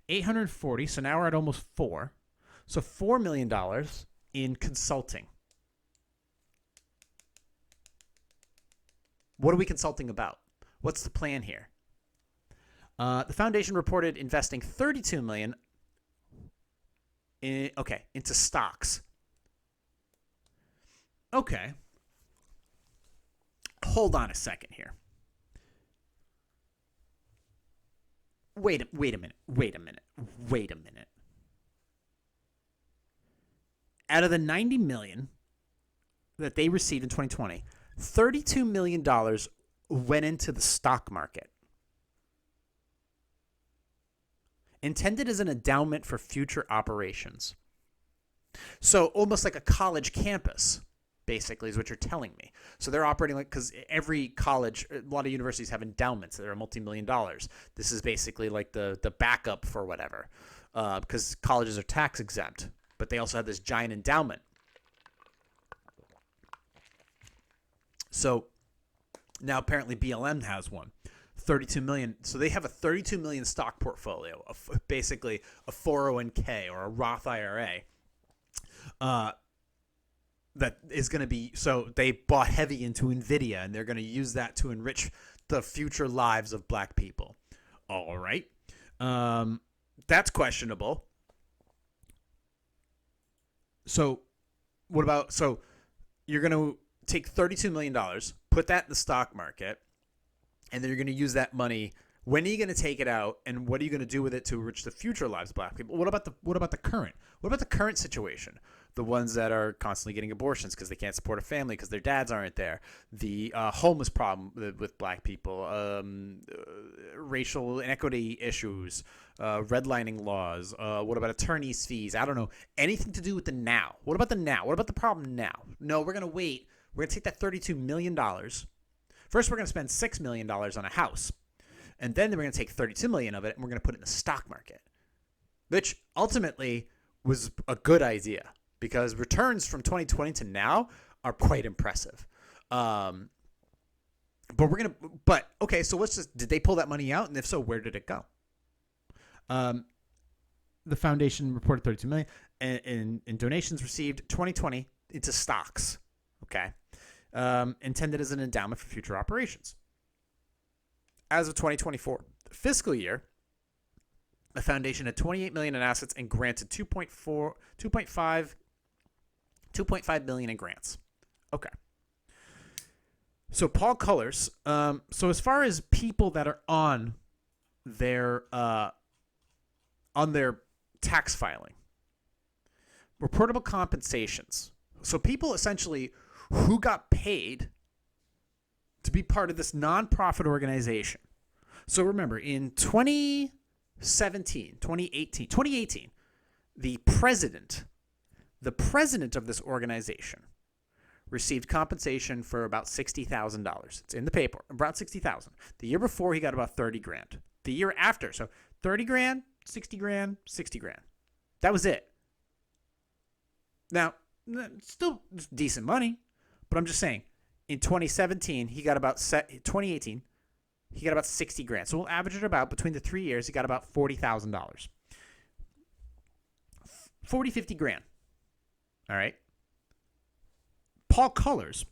A: 840. So now we're at almost 4. So $4 million in consulting. What are we consulting about? What's the plan here? The foundation reported investing $32 million into stocks. Okay. Hold on a second here. Wait a minute. Out of the $90 million that they received in 2020, $32 million went into the stock market, intended as an endowment for future operations. So almost like a college campus, basically, is what you're telling me. So they're operating like, because every college, a lot of universities have endowments that are multi-million dollars. This is basically like the backup for whatever, because colleges are tax exempt, but they also have this giant endowment. So now apparently BLM has one. 32 million. So they have a 32 million stock portfolio of basically a 401k or a Roth IRA. That is going to be, so they bought heavy into NVIDIA, and they're going to use that to enrich the future lives of black people. All right. That's questionable. So what about, so you're going to take $32 million, put that in the stock market, and then you're going to use that money. When are you going to take it out, and what are you going to do with it to enrich the future lives of black people? What about the current? What about the current situation? The ones that are constantly getting abortions because they can't support a family because their dads aren't there. The homeless problem with black people, racial inequity issues, redlining laws. What about attorney's fees? I don't know. Anything to do with the now. What about the now? What about the problem now? No, we're going to wait. We're going to take that $32 million. First, we're going to spend $6 million on a house. And then we're going to take $32 million of it, and we're going to put it in the stock market, which ultimately was a good idea because returns from 2020 to now are quite impressive. Okay, so did they pull that money out? And if so, where did it go? The foundation reported $32 million in donations received 2020 into stocks. Okay. Intended as an endowment for future operations. As of 2024 fiscal year, the foundation had $28 million in assets and granted $2.5 million in grants. Okay. So Paul Cullors. So as far as people that are on their tax filing, reportable compensations. So people essentially who got paid to be part of this nonprofit organization. So remember, in 2018, the president of this organization received compensation for about $60,000. It's in the paper, about $60,000. The year before, he got about $30,000. The year after, so $30,000, $60,000, $60,000. That was it. Now, Still decent money. But I'm just saying, in 2017, 2018, he got about 60 grand. So we'll average it about, between the 3 years, he got about $40,000. 40, 50 grand. All right. Paul Cullors,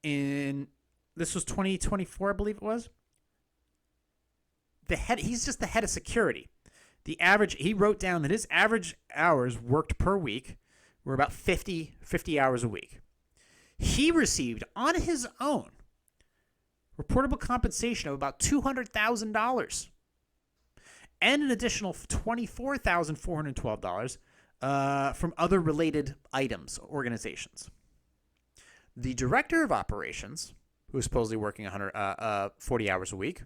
A: this was 2024, I believe it was. He's just the head of security. He wrote down that his average hours worked per week were about 50 hours a week. He received on his own reportable compensation of about $200,000 and an additional $24,412 from other related items, organizations. The director of operations, who was supposedly working 40 hours a week,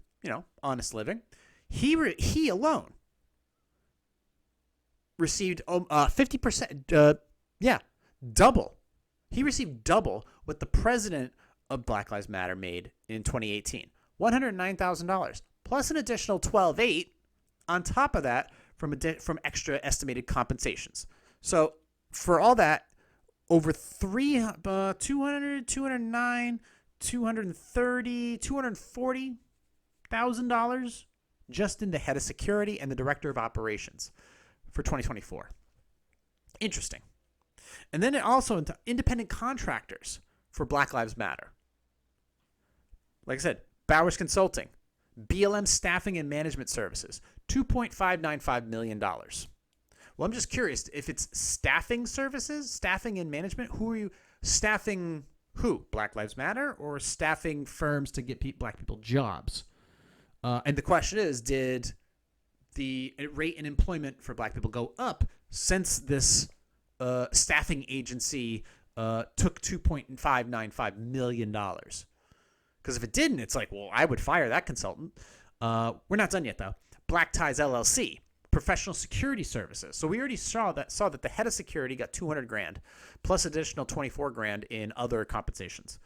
A: honest living, he alone received 50%, double. He received double what the president of Black Lives Matter made in 2018, $109,000, plus an additional $12,800 on top of that from extra estimated compensations. So for all that, over $200,000, $209,000, $230,000, $240,000 just in the head of security and the director of operations for 2024. Interesting. And then also into independent contractors for Black Lives Matter. Like I said, Bowers Consulting, BLM Staffing and Management Services, $2.595 million. Well, I'm just curious, if it's staffing services, staffing and management, who are you staffing? Who? Black Lives Matter, or staffing firms to get black people jobs? And the question is, did the rate in employment for black people go up since this staffing agency took $2.595 million? Because if it didn't, it's like, well, I would fire that consultant. We're not done yet, though. Black Ties LLC, professional security services. So we already saw that the head of security got $200,000 plus additional $24,000 in other compensations.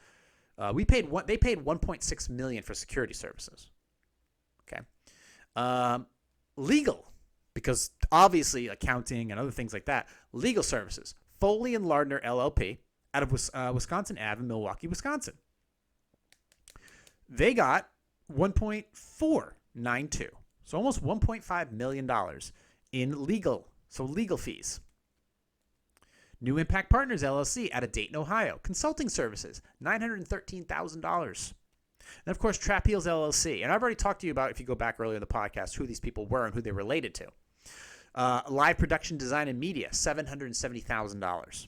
A: They paid $1.6 million for security services. Okay. Legal, because obviously accounting and other things like that. Legal services, Foley and Lardner LLP, out of Wisconsin Ave in Milwaukee, Wisconsin. They got $1.492, so almost $1.5 million in legal fees. New Impact Partners LLC out of Dayton, Ohio, consulting services, $913,000. And of course, Trap Heels LLC, and I've already talked to you about, if you go back earlier in the podcast, who these people were and who they related to. Live production design and media, $770,000.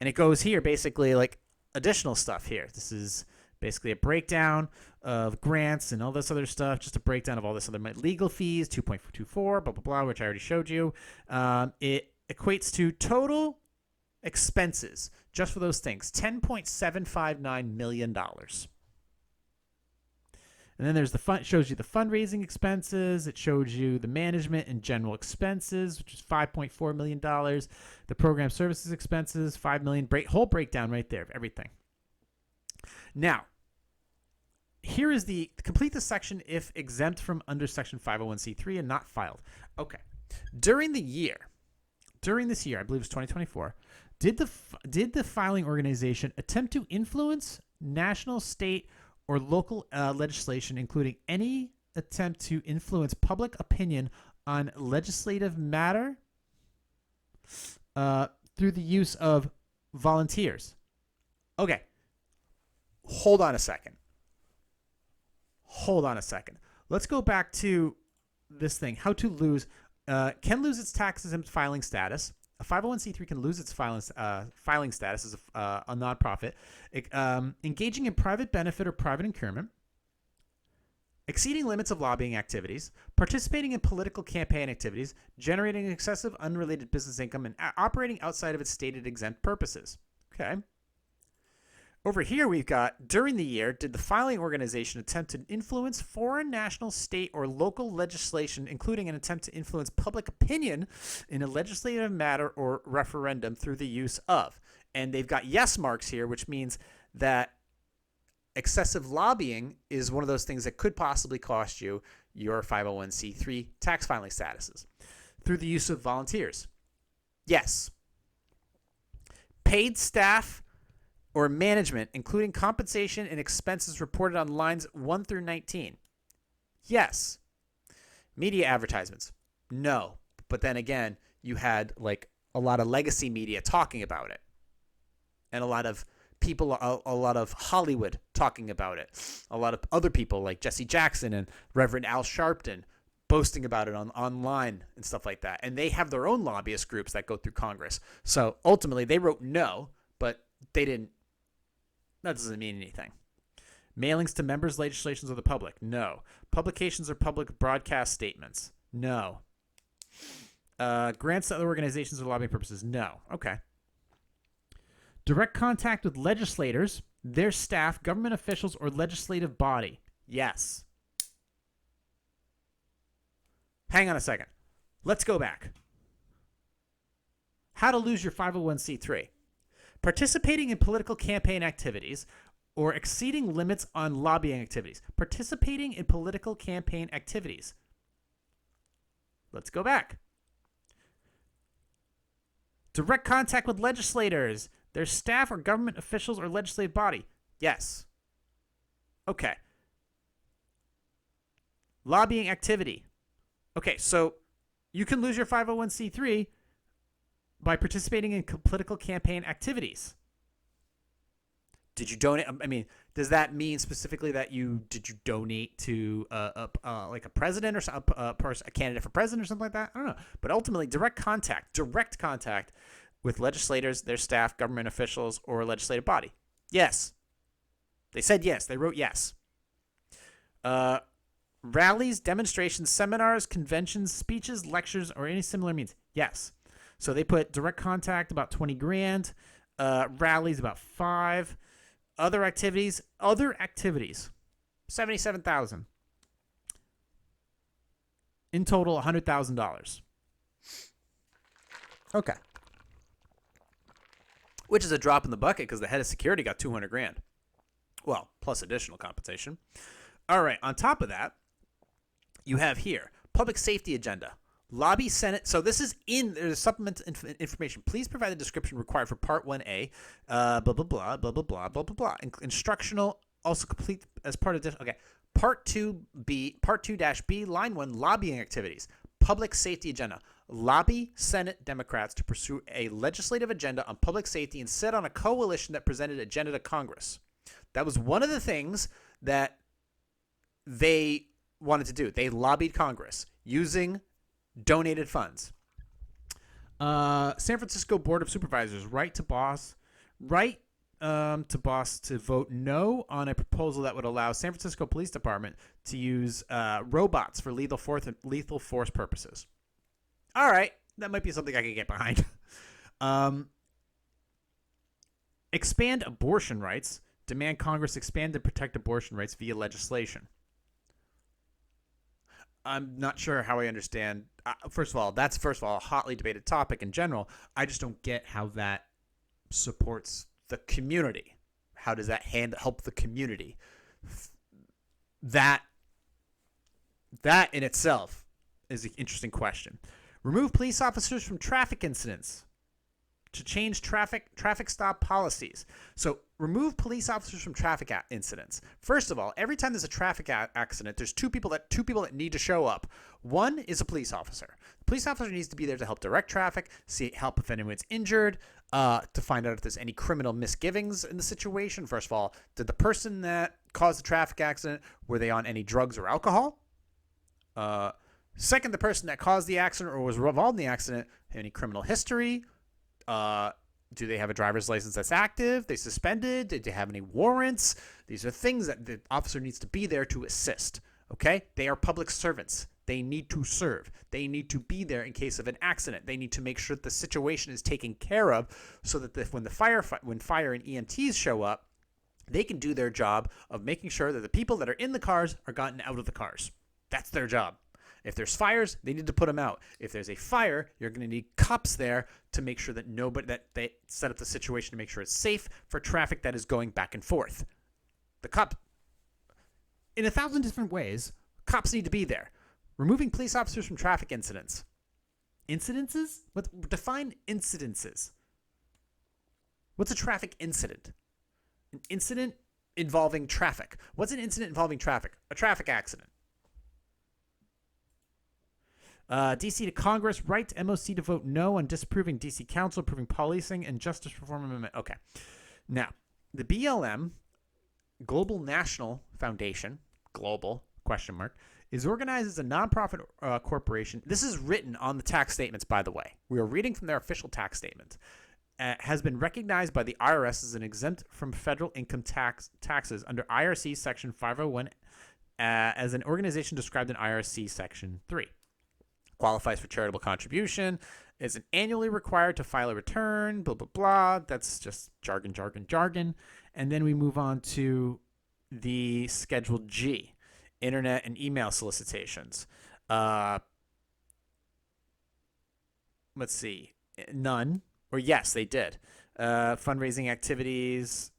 A: And it goes here basically like additional stuff here. This is basically a breakdown of grants and all this other stuff, just a breakdown of all this other legal fees, 2.24, blah, blah, blah, which I already showed you. It equates to total expenses just for those things, $10.759 million. And then there's shows you the fundraising expenses. It shows you the management and general expenses, which is $5.4 million. The program services expenses, $5 million. Whole breakdown right there of everything. Now, here is complete the section if exempt from under section 501c3 and not filed. Okay. During this year, I believe it was 2024, did the filing organization attempt to influence national, state, or local legislation, including any attempt to influence public opinion on legislative matter through the use of volunteers? Okay. Hold on a second. Let's go back to this thing. How to lose, can lose its tax-exempt filing status. A 501c3 can lose its filing status as a nonprofit, engaging in private benefit or private incursion, exceeding limits of lobbying activities, participating in political campaign activities, generating excessive unrelated business income, and operating outside of its stated exempt purposes. Okay. Over here, we've got, during the year, did the filing organization attempt to influence foreign, national, state, or local legislation, including an attempt to influence public opinion in a legislative matter or referendum through the use of? And they've got yes marks here, which means that excessive lobbying is one of those things that could possibly cost you your 501c3 tax filing statuses. Through the use of volunteers. Yes. Paid staff or management, including compensation and expenses reported on lines 1 through 19. Yes. Media advertisements. No. But then again, you had like a lot of legacy media talking about it. And a lot of people, a lot of Hollywood talking about it. A lot of other people like Jesse Jackson and Reverend Al Sharpton boasting about it online and stuff like that. And they have their own lobbyist groups that go through Congress. So ultimately, they wrote no, but they didn't. That doesn't mean anything. Mailings to members, legislations, or the public? No. Publications or public broadcast statements? No. Grants to other organizations or lobbying purposes? No. Okay. Direct contact with legislators, their staff, government officials, or legislative body? Yes. Hang on a second. Let's go back. How to lose your 501c3. Participating in political campaign activities or exceeding limits on lobbying activities. Participating in political campaign activities. Let's go back. Direct contact with legislators, their staff or government officials or legislative body. Yes. Okay. Lobbying activity. Okay, so you can lose your 501c3 by participating in political campaign activities. Did you donate? I mean, does that mean specifically that did you donate to like a president or a candidate for president or something like that? I don't know. But ultimately, direct contact with legislators, their staff, government officials, or legislative body. Yes. They said yes. They wrote yes. Rallies, demonstrations, seminars, conventions, speeches, lectures, or any similar means. Yes. So they put direct contact about 20 grand, rallies about 5, other activities, 77,000. In total, $100,000. Okay. Which is a drop in the bucket because the head of security got 200 grand. Well, plus additional compensation. All right. On top of that, you have here public safety agenda. Lobby Senate. So this is there's supplemental information. Please provide the description required for Part 1A. Blah, blah, blah, blah, blah, blah, blah, blah, blah. Instructional, also complete as part of this. Okay. Part 2-B, line 1, lobbying activities. Public safety agenda. Lobby Senate Democrats to pursue a legislative agenda on public safety and sit on a coalition that presented agenda to Congress. That was one of the things that they wanted to do. They lobbied Congress using donated funds. San Francisco Board of Supervisors right to boss to vote no on a proposal that would allow San Francisco Police Department to use robots for lethal force purposes. All right, that might be something I could get behind. Expand abortion rights. Demand Congress expand and protect abortion rights via legislation. I'm not sure how I understand. First of all, that's a hotly debated topic in general. I just don't get how that supports the community. How does that help the community? That in itself is an interesting question. Remove police officers from traffic incidents to change traffic stop policies. So remove police officers from traffic incidents. First of all, every time there's a traffic accident, there's two people that need to show up. One is a police officer. The police officer needs to be there to help direct traffic, help if anyone's injured, to find out if there's any criminal misgivings in the situation. First of all, did the person that caused the traffic accident, were they on any drugs or alcohol? Second, the person that caused the accident or was involved in the accident, any criminal history? Do they have a driver's license that's active? They suspended? Did they have any warrants? These are things that the officer needs to be there to assist. Okay? They are public servants. They need to serve. They need to be there in case of an accident. They need to make sure that the situation is taken care of so that when fire and EMTs show up, they can do their job of making sure that the people that are in the cars are gotten out of the cars. That's their job. If there's fires, they need to put them out. If there's a fire, you're going to need cops there to make sure that they set up the situation to make sure it's safe for traffic that is going back and forth. The cop, in 1,000 different ways, cops need to be there. Removing police officers from traffic incidents. Incidences? Define incidences. What's a traffic incident? An incident involving traffic. What's an incident involving traffic? A traffic accident. DC to Congress, right to MOC to vote no on disapproving DC Council, approving policing and justice reform amendment. Okay. Now, the BLM, Global National Foundation, global, question mark, is organized as a nonprofit corporation. This is written on the tax statements, by the way. We are reading from their official tax statement. Has been recognized by the IRS as an exempt from federal income taxes under IRC Section 501 as an organization described in IRC Section 3. Qualifies for charitable contribution, is annually required to file a return, blah, blah, blah. That's just jargon. And then we move on to the Schedule G, internet and email solicitations. Let's see. None. Or yes, they did. Fundraising activities.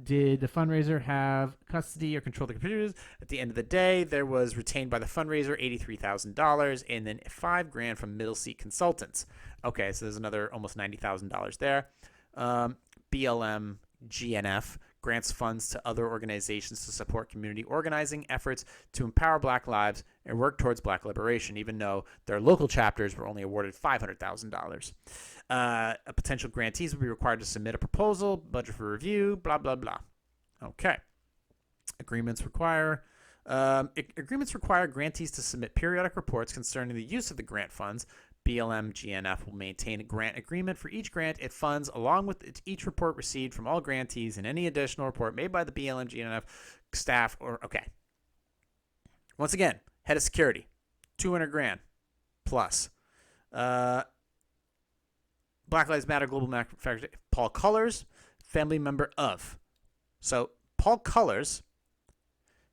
A: Did the fundraiser have custody or control of the computers? At the end of the day, there was retained by the fundraiser $83,000 and then $5,000 from Middle Seat Consultants. Okay, so there's another almost $90,000 there. BLM GNF grants funds to other organizations to support community organizing efforts to empower Black lives and work towards Black liberation, even though their local chapters were only awarded $500,000. Potential grantees will be required to submit a proposal, budget for review, blah, blah, blah. Okay. Agreements require grantees to submit periodic reports concerning the use of the grant funds. BLM GNF will maintain a grant agreement for each grant it funds, along with each report received from all grantees and any additional report made by the BLM GNF staff. Okay. Once again, head of security, $200,000 plus. Black Lives Matter Global Manufacturer, Paul Cullors, family member of. So Paul Cullors,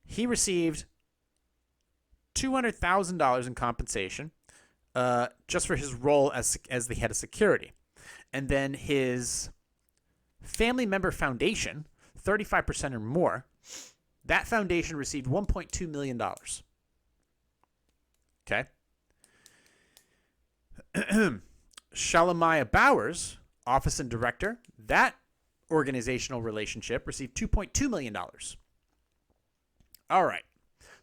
A: he received $200,000 in compensation just for his role as the head of security. And then his family member foundation, 35% or more, that foundation received $1.2 million. Okay. Shalamaya Bowers, office and director, that organizational relationship received $2.2 million. All right.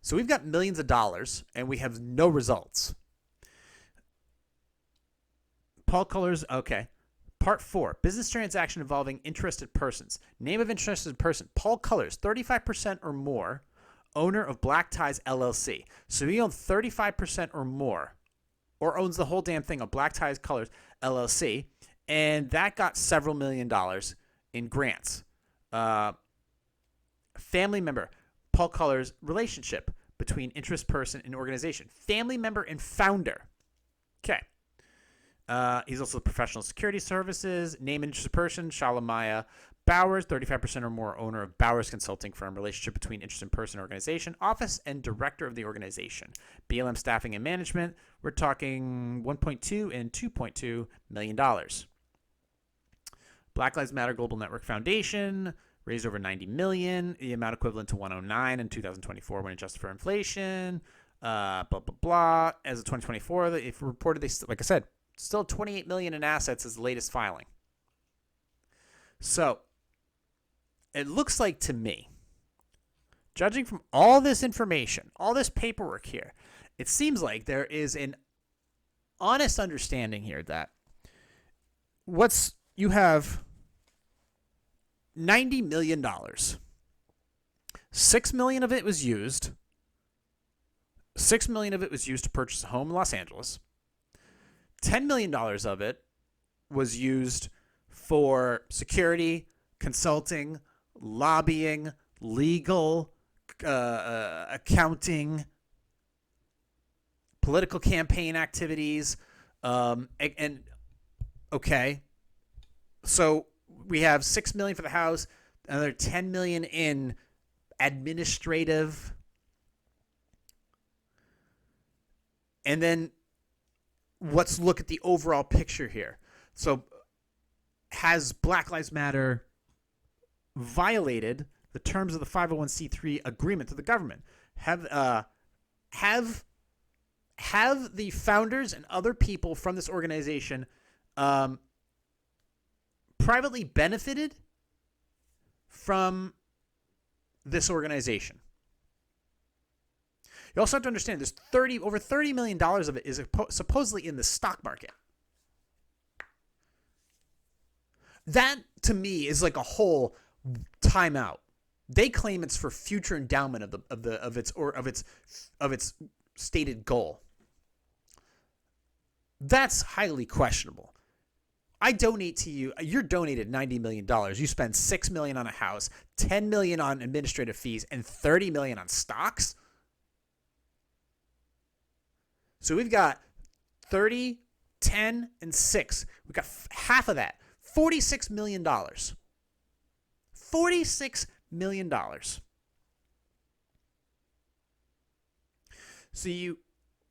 A: So we've got millions of dollars and we have no results. Paul Cullors, okay. Part 4, business transaction involving interested persons. Name of interested person, Paul Cullors, 35% or more, owner of Black Ties LLC. So he owns 35% or more, or owns the whole damn thing of Black Ties Colors LLC, and that got several $1 million in grants. Family member, Paul Cullors, relationship between interest person and organization. Family member and founder. Okay. He's also professional security services. Name and interested person, Shalamaya Bowers, 35% or more, owner of Bowers Consulting Firm, relationship between interested person and organization, office and director of the organization. BLM staffing and management, we're talking $1.2 and $2.2 million. Black Lives Matter Global Network Foundation raised over $90 million, the amount equivalent to $109 in 2024 when adjusted for inflation. Blah, blah, blah. As of 2024, if reported, they, like I said, still $28 million in assets as the latest filing. So it looks like to me, judging from all this information, all this paperwork here, it seems like there is an honest understanding here that you have $90 million. $6 million of it was used. $6 million of it was used to purchase a home in Los Angeles. $10 million of it was used for security, consulting, lobbying, legal, accounting, political campaign activities, and okay, so we have $6 million for the House, another $10 million in administrative, and then let's look at the overall picture here. So, has Black Lives Matter violated the terms of the 501c3 agreement to the government? Have have the founders and other people from this organization privately benefited from this organization? You also have to understand there's over $30 million of it is supposedly in the stock market. That to me is like a whole timeout. They claim it's for future endowment of its stated goal. That's highly questionable. I donate to you. You're donated $90 million. You spend $6 million on a house, $10 million on administrative fees, and $30 million on stocks. So we've got 30, 10, and 6. We've got half of that. $46 million. $46 million. So you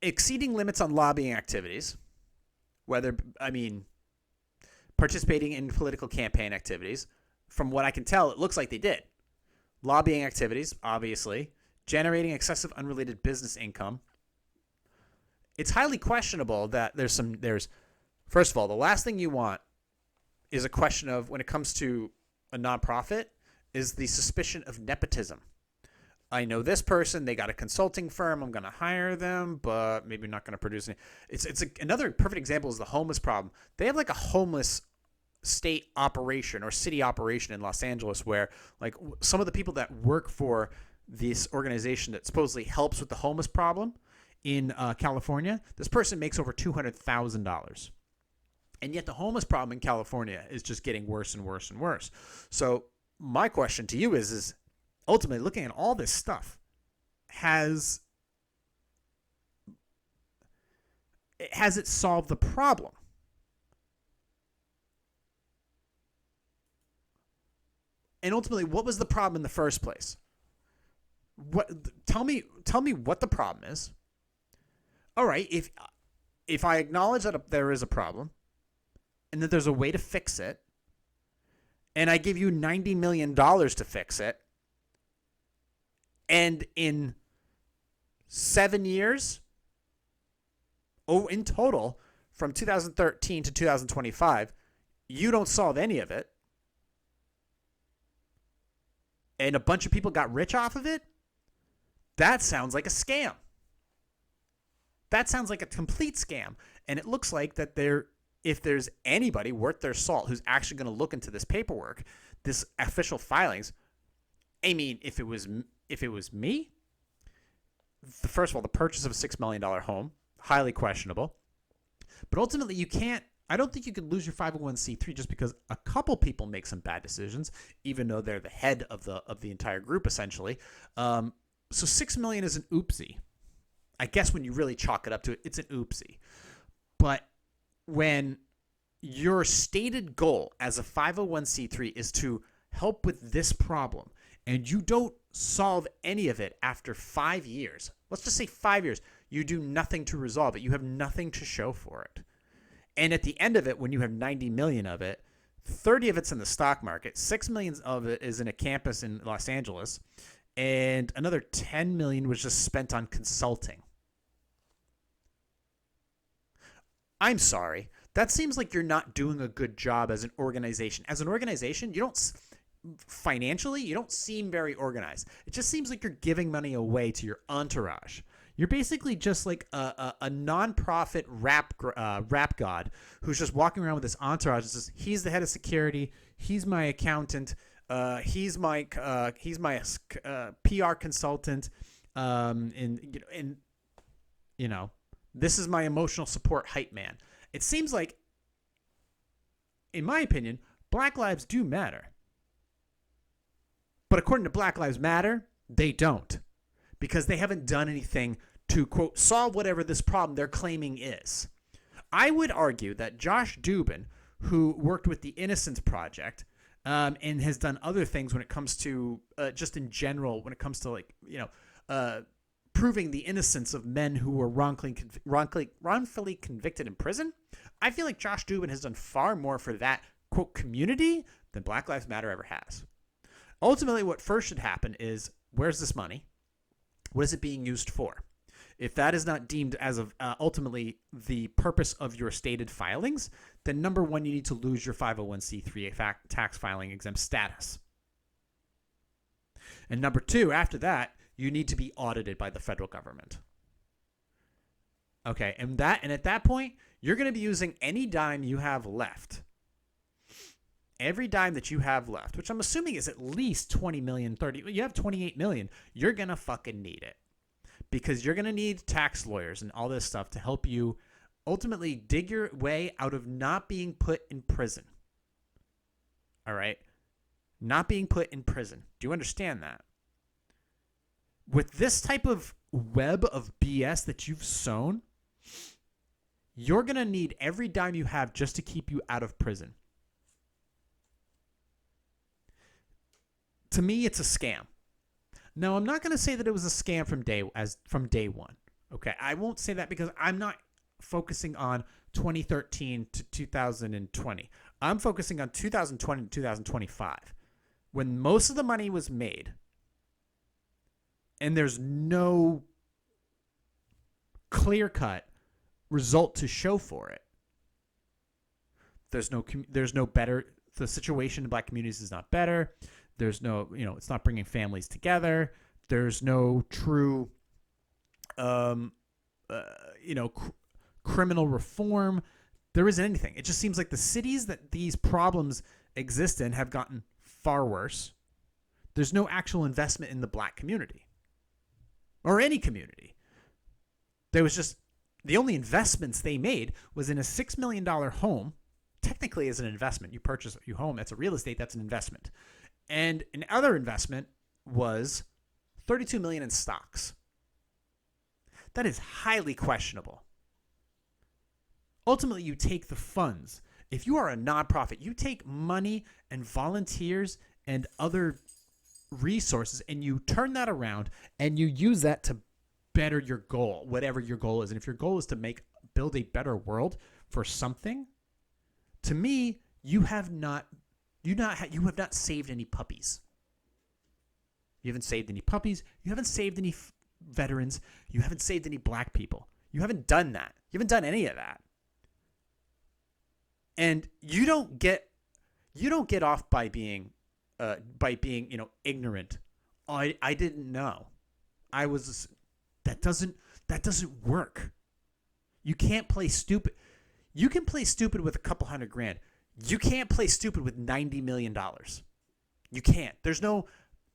A: exceeding limits on lobbying activities, participating in political campaign activities. From what I can tell, it looks like they did. Lobbying activities, obviously. Generating excessive unrelated business income. It's highly questionable that there's first of all, the last thing you want is a question of, when it comes to a nonprofit, is the suspicion of nepotism. I know this person, they got a consulting firm, I'm going to hire them, but maybe not going to produce any. Another perfect example is the homeless problem. They have like a homeless state operation or city operation in Los Angeles where like some of the people that work for this organization that supposedly helps with the homeless problem in California, this person makes over $200,000. And yet the homeless problem in California is just getting worse and worse and worse. So my question to you is ultimately, looking at all this stuff, has it solved the problem? And ultimately, what was the problem in the first place? Tell me what the problem is. All right, if I acknowledge that there is a problem and that there's a way to fix it, and I give you $90 million to fix it, and in 7 years, in total, from 2013 to 2025, you don't solve any of it, and a bunch of people got rich off of it, that sounds like a scam. That sounds like a complete scam. And it looks like that if there's anybody worth their salt who's actually going to look into this paperwork, this official filings, I mean, if it was me, first of all, the purchase of a $6 million home, highly questionable. But ultimately, I don't think you could lose your 501c3 just because a couple people make some bad decisions, even though they're the head of the entire group, essentially. So $6 million is an oopsie. I guess when you really chalk it up to it, it's an oopsie. But when your stated goal as a 501c3 is to help with this problem, and you don't solve any of it after 5 years, let's just say 5 years, you do nothing to resolve it. You have nothing to show for it. And at the end of it, when you have 90 million of it, 30 of it's in the stock market, 6 million of it is in a campus in Los Angeles, and another 10 million was just spent on consulting. I'm sorry. That seems like you're not doing a good job as an organization. As an organization, financially, you don't seem very organized. It just seems like you're giving money away to your entourage. You're basically just like a non-profit rap god who's just walking around with this entourage and says, he's the head of security, he's my accountant, he's my PR consultant, and this is my emotional support hype man. It seems like, in my opinion, Black lives do matter. But according to Black Lives Matter, they don't. Because they haven't done anything to, quote, solve whatever this problem they're claiming is. I would argue that Josh Dubin, who worked with the Innocence Project and has done other things when it comes to, just in general, when it comes to, proving the innocence of men who were wrongfully convicted in prison, I feel like Josh Dubin has done far more for that, quote, community than Black Lives Matter ever has. Ultimately, what first should happen is, where's this money? What is it being used for? if that is not deemed as of ultimately the purpose of your stated filings, then number one, you need to lose your 501c3 tax filing exempt status. And number two, after that, you need to be audited by the federal government. Okay, and at that point, you're going to be using any dime you have left. Every dime that you have left, which I'm assuming is at least 20 million, 30, you have 28 million, you're going to fucking need it. Because you're going to need tax lawyers and all this stuff to help you ultimately dig your way out of not being put in prison. All right? Not being put in prison. Do you understand that? With this type of web of BS that you've sown, you're going to need every dime you have just to keep you out of prison. To me, it's a scam. Now, I'm not going to say that it was a scam from day one. Okay, I won't say that because I'm not focusing on 2013 to 2020. I'm focusing on 2020 to 2025, when most of the money was made, and there's no clear-cut result to show for it. There's no better. The situation in black communities is not better. There's no, it's not bringing families together. There's no true, criminal reform. There isn't anything. It just seems like the cities that these problems exist in have gotten far worse. There's no actual investment in the black community or any community. There was just, the only investments they made was in a $6 million home. Technically as an investment. You purchase your home. That's a real estate. That's an investment. And another investment was $32 million in stocks. That is highly questionable. Ultimately, you take the funds. If you are a nonprofit, you take money and volunteers and other resources and you turn that around and you use that to better your goal, whatever your goal is. And if your goal is to build a better world for something, to me, you have not saved any puppies. You haven't saved any puppies. You haven't saved any veterans. You haven't saved any black people. You haven't done that. You haven't done any of that. And you don't get off by being ignorant. Oh, I didn't know. That doesn't work. You can't play stupid. You can play stupid with a couple $100,000. You can't play stupid with $90 million. You can't. There's no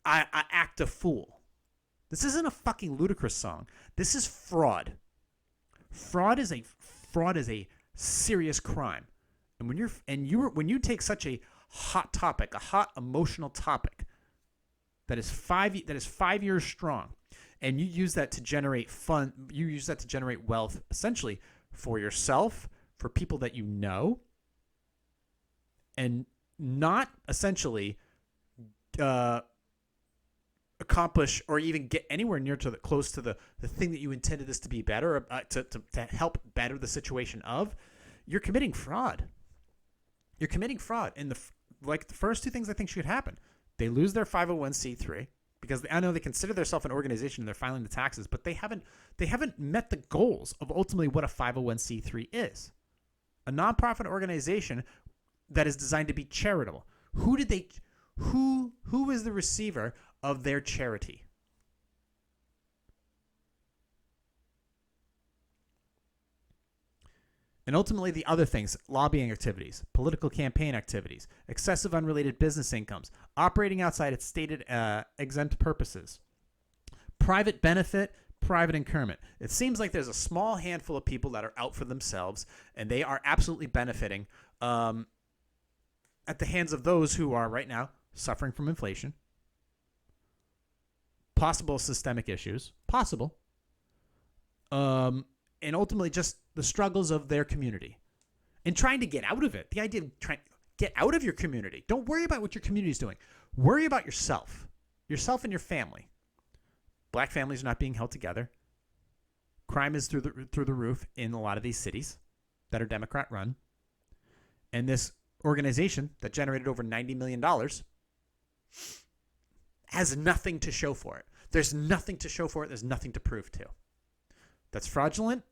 A: I act a fool. This isn't a fucking Ludacris song. This is fraud. Fraud is a serious crime. And when you take such a hot topic, a hot emotional topic that is 5 years strong, and you use that to generate you use that to generate wealth essentially for yourself, for people that you know, and not essentially accomplish or even get anywhere near to close to the thing that you intended this to be better, to help better the situation of, you're committing fraud. You're committing fraud. And the first two things I think should happen. They lose their 501c3 because I know they consider themselves an organization and they're filing the taxes, but they haven't met the goals of ultimately what a 501c3 is. A nonprofit organization that is designed to be charitable. Who is the receiver of their charity? And ultimately the other things, lobbying activities, political campaign activities, excessive unrelated business incomes, operating outside its stated exempt purposes, private benefit, private incurment. It seems like there's a small handful of people that are out for themselves, and they are absolutely benefiting at the hands of those who are right now suffering from inflation, possible systemic issues, and ultimately just the struggles of their community and trying to get out of it. The idea of trying to get out of your community. Don't worry about what your community is doing. Worry about yourself and your family. Black families are not being held together. Crime is through the roof in a lot of these cities that are Democrat run. And this organization that generated over $90 million has nothing to show for it. There's nothing to show for it. There's nothing to prove to. That's fraudulent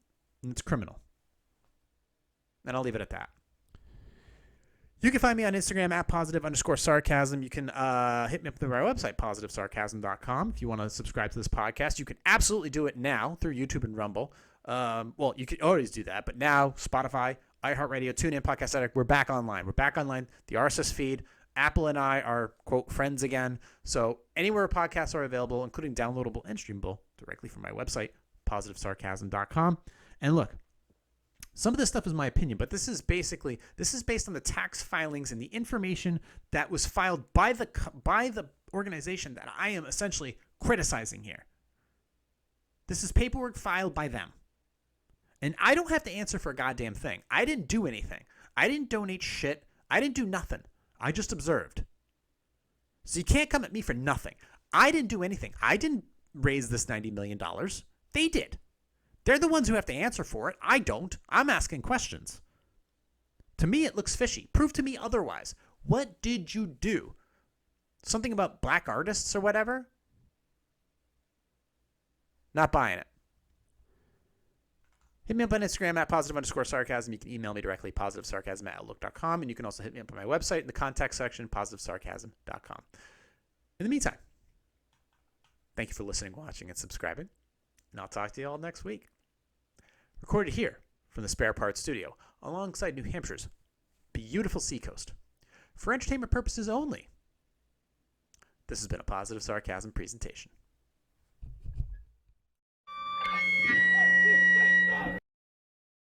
A: and it's criminal. And I'll leave it at that. You can find me on Instagram at @positive_sarcasm. You can hit me up through our website, positivesarcasm.com. If you want to subscribe to this podcast, you can absolutely do it now through YouTube and Rumble. Well, you can always do that, but now Spotify, iHeartRadio, TuneIn, Podcast Addict, we're back online. The RSS feed. Apple and I are, quote, friends again. So anywhere podcasts are available, including downloadable and streamable, directly from my website, positivesarcasm.com. And look, some of this stuff is my opinion, but this is based on the tax filings and the information that was filed by the organization that I am essentially criticizing here. This is paperwork filed by them. And I don't have to answer for a goddamn thing. I didn't do anything. I didn't donate shit. I didn't do nothing. I just observed. So you can't come at me for nothing. I didn't do anything. I didn't raise this $90 million. They did. They're the ones who have to answer for it. I don't. I'm asking questions. To me, it looks fishy. Prove to me otherwise. What did you do? Something about black artists or whatever? Not buying it. Hit me up on Instagram at @positive_sarcasm. You can email me directly, positivesarcasm@outlook.com. And you can also hit me up on my website in the contact section, positivesarcasm.com. In the meantime, thank you for listening, watching, and subscribing. And I'll talk to you all next week. Recorded here from the Spare Parts Studio alongside New Hampshire's beautiful seacoast. For entertainment purposes only. This has been a Positive Sarcasm presentation.